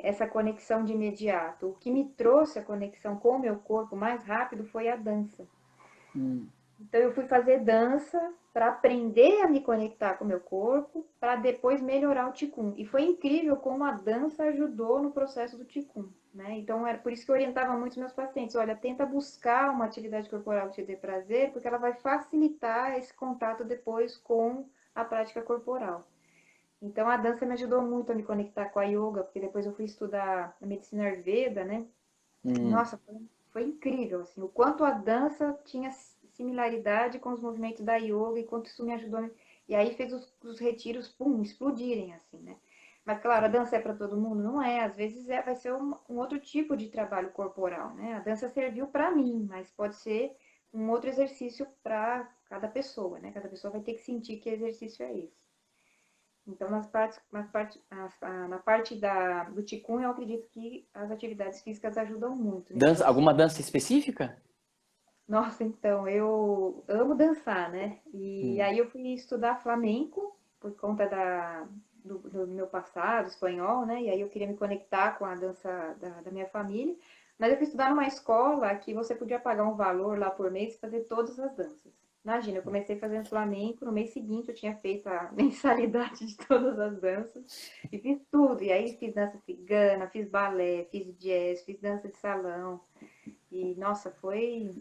essa conexão de imediato. O que me trouxe a conexão com o meu corpo mais rápido foi a dança. Então eu fui fazer dança para aprender a me conectar com o meu corpo, para depois melhorar o Qigong. E foi incrível como a dança ajudou no processo do Qigong, né? Então era por isso que eu orientava muito os meus pacientes, olha, tenta buscar uma atividade corporal que te dê prazer, porque ela vai facilitar esse contato depois com a prática corporal. Então a dança me ajudou muito a me conectar com a yoga, porque depois eu fui estudar a medicina Ayurveda, né? Hum. Nossa, foi incrível, assim, o quanto a dança tinha similaridade com os movimentos da yoga e quanto isso me ajudou. E aí fez os retiros, pum, explodirem, assim, né? Mas, claro, a dança é para todo mundo? Não é. Às vezes vai ser um outro tipo de trabalho corporal, né? A dança serviu para mim, mas pode ser um outro exercício para cada pessoa, né? Cada pessoa vai ter que sentir que exercício é esse. Então, na parte do Qigong, eu acredito que as atividades físicas ajudam muito nesse Dança, processo. alguma dança específica? Nossa, então, eu amo dançar, né? E Hum. aí eu fui estudar flamenco por conta do meu passado espanhol, né? E aí eu queria me conectar com a dança da minha família. Mas eu fui estudar numa escola que você podia pagar um valor lá por mês e fazer todas as danças. Imagina, eu comecei fazendo flamenco, no mês seguinte eu tinha feito a mensalidade de todas as danças e fiz tudo. E aí fiz dança cigana, fiz balé, fiz jazz, fiz dança de salão. E nossa, foi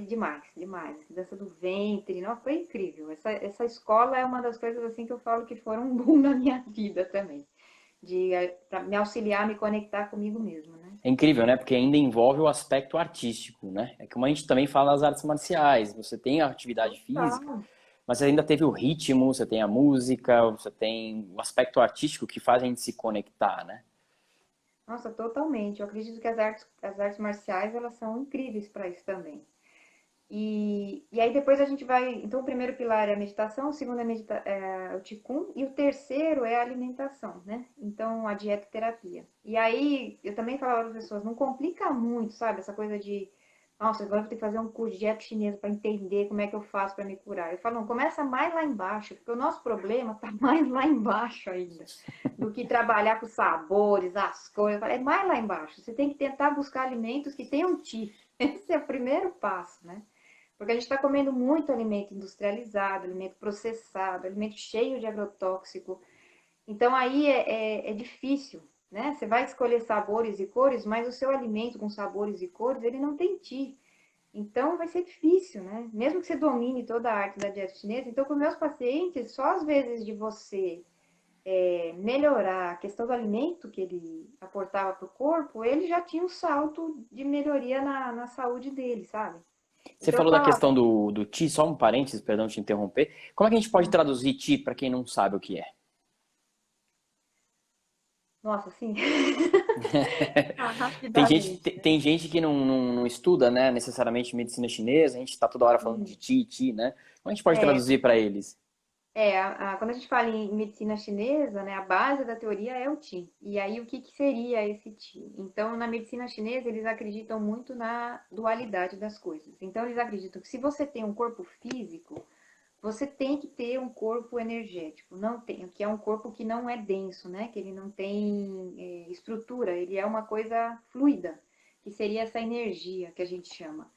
demais, demais. Dança do ventre, não, foi incrível. Essa escola é uma das coisas assim que eu falo que foram um boom na minha vida também, de para me auxiliar a me conectar comigo mesmo, né? É incrível, né? Porque ainda envolve o aspecto artístico, né? É como a gente também fala nas artes marciais. Você tem a atividade física, Total. mas você ainda teve o ritmo, você tem a música, você tem o aspecto artístico que faz a gente se conectar, né? Nossa, totalmente. Eu acredito que as artes marciais, elas são incríveis para isso também. E aí depois a gente vai. Então, o primeiro pilar é a meditação, o segundo é o Qigong, e o terceiro é a alimentação, né? Então, a dietoterapia. E aí, eu também falava para as pessoas, não complica muito, sabe? Essa coisa de, nossa, agora eu vou ter que fazer um curso de dieta chinesa para entender como é que eu faço para me curar. Eu falo, não, começa mais lá embaixo, porque o nosso problema está mais lá embaixo ainda, do que trabalhar com os sabores, as cores. Eu falo, é mais lá embaixo. Você tem que tentar buscar alimentos que tenham Qi. Esse é o primeiro passo, né? Porque a gente está comendo muito alimento industrializado, alimento processado, alimento cheio de agrotóxico. Então aí é difícil, né? Você vai escolher sabores e cores, mas o seu alimento com sabores e cores, ele não tem ti. Então vai ser difícil, né? Mesmo que você domine toda a arte da dieta chinesa. Então, com meus pacientes, só às vezes de você melhorar a questão do alimento que ele aportava para o corpo, ele já tinha um salto de melhoria na saúde dele, sabe? Você Então eu falou da falava, questão do Ti, só um parênteses, perdão te interromper. Como é que a gente pode traduzir Ti para quem não sabe o que é? nossa, sim. Ah, Tem gente, rapidamente, né? tem gente que não estuda, né, necessariamente medicina chinesa, a gente está toda hora falando de Sim. Ti, Ti, né? Como a gente pode É, traduzir para eles? quando a gente fala em medicina chinesa, né, a base da teoria é o Qi. E aí, o que, que seria esse Qi? Então, na medicina chinesa, eles acreditam muito na dualidade das coisas. Então, eles acreditam que se você tem um corpo físico, você tem que ter um corpo energético. Não tem, que é um corpo que não é denso, né? Que ele não tem estrutura, ele é uma coisa fluida, que seria essa energia que a gente chama.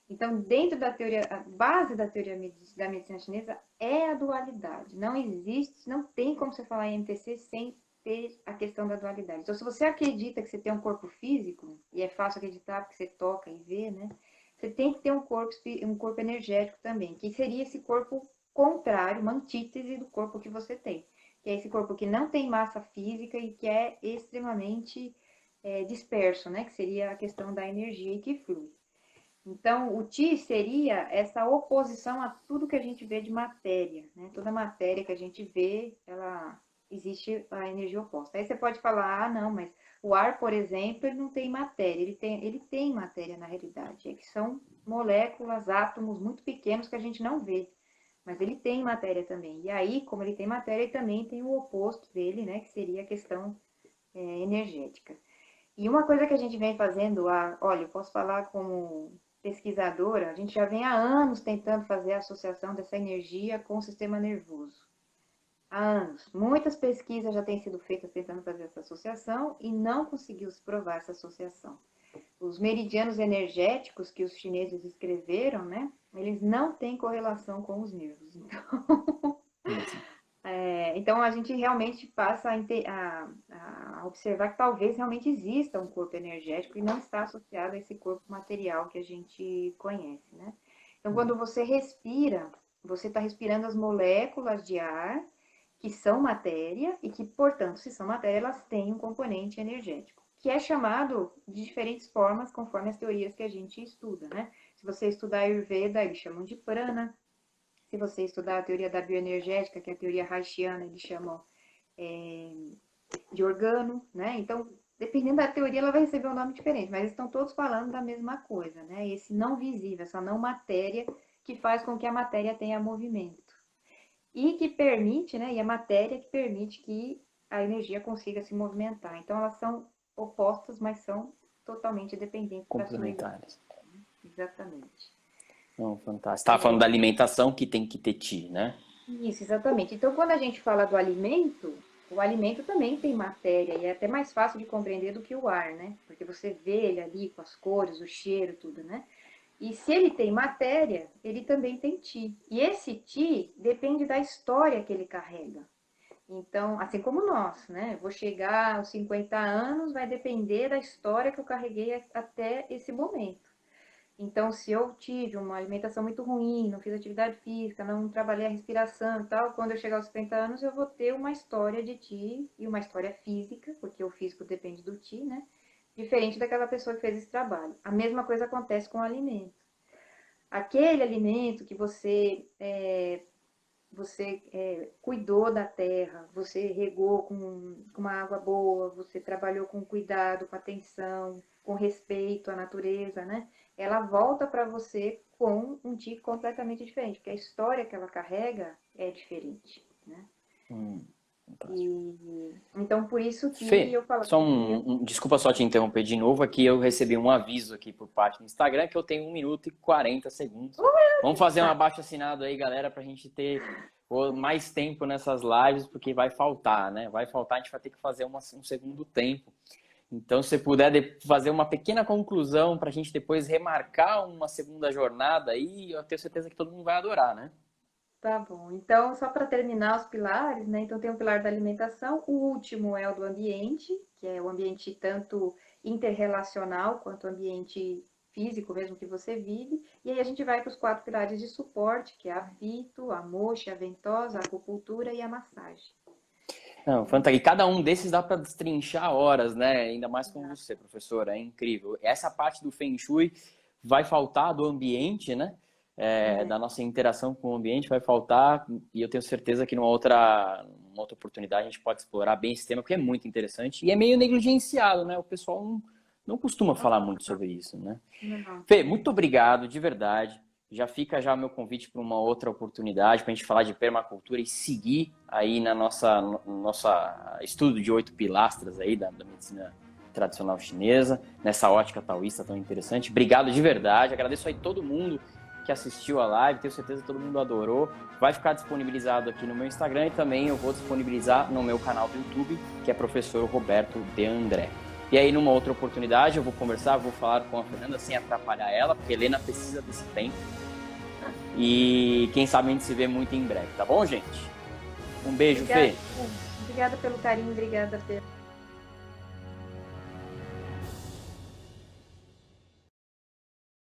Então, dentro da teoria, a base da teoria da medicina chinesa é a dualidade. Não existe, não tem como você falar em MTC sem ter a questão da dualidade. Então, se você acredita que você tem um corpo físico, e é fácil acreditar porque você toca e vê, né? Você tem que ter um corpo energético também, que seria esse corpo contrário, uma antítese do corpo que você tem. Que é esse corpo que não tem massa física e que é extremamente disperso, né? Que seria a questão da energia e que flui. Então, o Ti seria essa oposição a tudo que a gente vê de matéria, né? Toda matéria que a gente vê, ela existe a energia oposta. Aí você pode falar, ah, não, mas o ar, por exemplo, ele não tem matéria, ele tem matéria na realidade, é que são moléculas, átomos muito pequenos que a gente não vê, mas ele tem matéria também. E aí, como ele tem matéria, ele também tem o oposto dele, né? Que seria a questão energética. E uma coisa que a gente vem fazendo, olha, eu posso falar como pesquisadora, a gente já vem há anos tentando fazer a associação dessa energia com o sistema nervoso. Há anos. Muitas pesquisas já têm sido feitas tentando fazer essa associação e não conseguiu se provar essa associação. Os meridianos energéticos que os chineses escreveram, né, eles não têm correlação com os nervos. Então, a gente realmente passa a observar que talvez realmente exista um corpo energético e não está associado a esse corpo material que a gente conhece, né? Então, quando você respira, você está respirando as moléculas de ar que são matéria e que, portanto, se são matéria, elas têm um componente energético, que é chamado de diferentes formas conforme as teorias que a gente estuda, né? Se você estudar Ayurveda, eles chamam de prana. Se você estudar a teoria da bioenergética, que é a teoria haitiana, eles chamam de organo, né? Então, dependendo da teoria, ela vai receber um nome diferente, mas eles estão todos falando da mesma coisa, né? Esse não visível, essa não matéria que faz com que a matéria tenha movimento. E que permite, né? E a matéria que permite que a energia consiga se movimentar. Então, elas são opostas, mas são totalmente dependentes para a sua existência. Complementares. Exatamente. Não, fantástico. Você estava falando da alimentação que tem que ter Ti, né? Isso, exatamente. Então, quando a gente fala do alimento, o alimento também tem matéria e é até mais fácil de compreender do que o ar, né? Porque você vê ele ali com as cores, o cheiro, tudo, né? E se ele tem matéria, ele também tem ti. E esse ti depende da história que ele carrega. Então, assim como nós, né? Eu vou chegar aos 50 anos, vai depender da história que eu carreguei até esse momento. Então, se eu tive uma alimentação muito ruim, não fiz atividade física, não trabalhei a respiração e tal, quando eu chegar aos 70 anos, eu vou ter uma história de ti e uma história física, porque o físico depende do ti, né? Diferente daquela pessoa que fez esse trabalho. A mesma coisa acontece com o alimento. Aquele alimento que você você cuidou da terra, você regou com uma água boa, você trabalhou com cuidado, com atenção, com respeito à natureza, né? Ela volta para você com um tique completamente diferente, porque a história que ela carrega é diferente, né? Então, por isso que Fê, eu falo só que desculpa só te interromper de novo, aqui eu recebi um aviso aqui por parte do Instagram que eu tenho 1 minuto e 40 segundos. Vamos fazer um abaixo-assinado aí, galera, pra gente ter mais tempo nessas lives, porque vai faltar, né? Vai faltar, a gente vai ter que fazer um segundo tempo. Então, se você puder fazer uma pequena conclusão pra gente depois remarcar uma segunda jornada aí, eu tenho certeza que todo mundo vai adorar, né? tá bom. Então, só para terminar os pilares, né? Então, tem o pilar da alimentação, o último é o do ambiente, que é o ambiente tanto interrelacional quanto o ambiente físico mesmo que você vive. E aí a gente vai para os 4 pilares de suporte, que é a fito, a moxa, a ventosa, a acupuntura e a massagem. Não, fantástico. E cada um desses dá para destrinchar horas, né? Ainda mais com você, professora. É incrível. Essa parte do Feng Shui vai faltar do ambiente, né? Da nossa interação com o ambiente vai faltar. E eu tenho certeza que numa outra oportunidade a gente pode explorar bem esse tema, porque é muito interessante. E é meio negligenciado, né? O pessoal não costuma falar muito sobre isso, né? Fê, muito obrigado, de verdade. Já fica já o meu convite para uma outra oportunidade para a gente falar de permacultura e seguir aí na nossa estudo de 8 pilastras aí da medicina tradicional chinesa, nessa ótica taoísta tão interessante. Obrigado de verdade, agradeço aí todo mundo que assistiu a live, tenho certeza que todo mundo adorou. Vai ficar disponibilizado aqui no meu Instagram e também eu vou disponibilizar no meu canal do YouTube, que é Professor Roberto de André. E aí, numa outra oportunidade, eu vou conversar, vou falar com a Fernanda sem atrapalhar ela, porque a Helena precisa desse tempo. E quem sabe a gente se vê muito em breve, tá bom, gente? Um beijo, Fê. Obrigada pelo carinho, obrigada pelo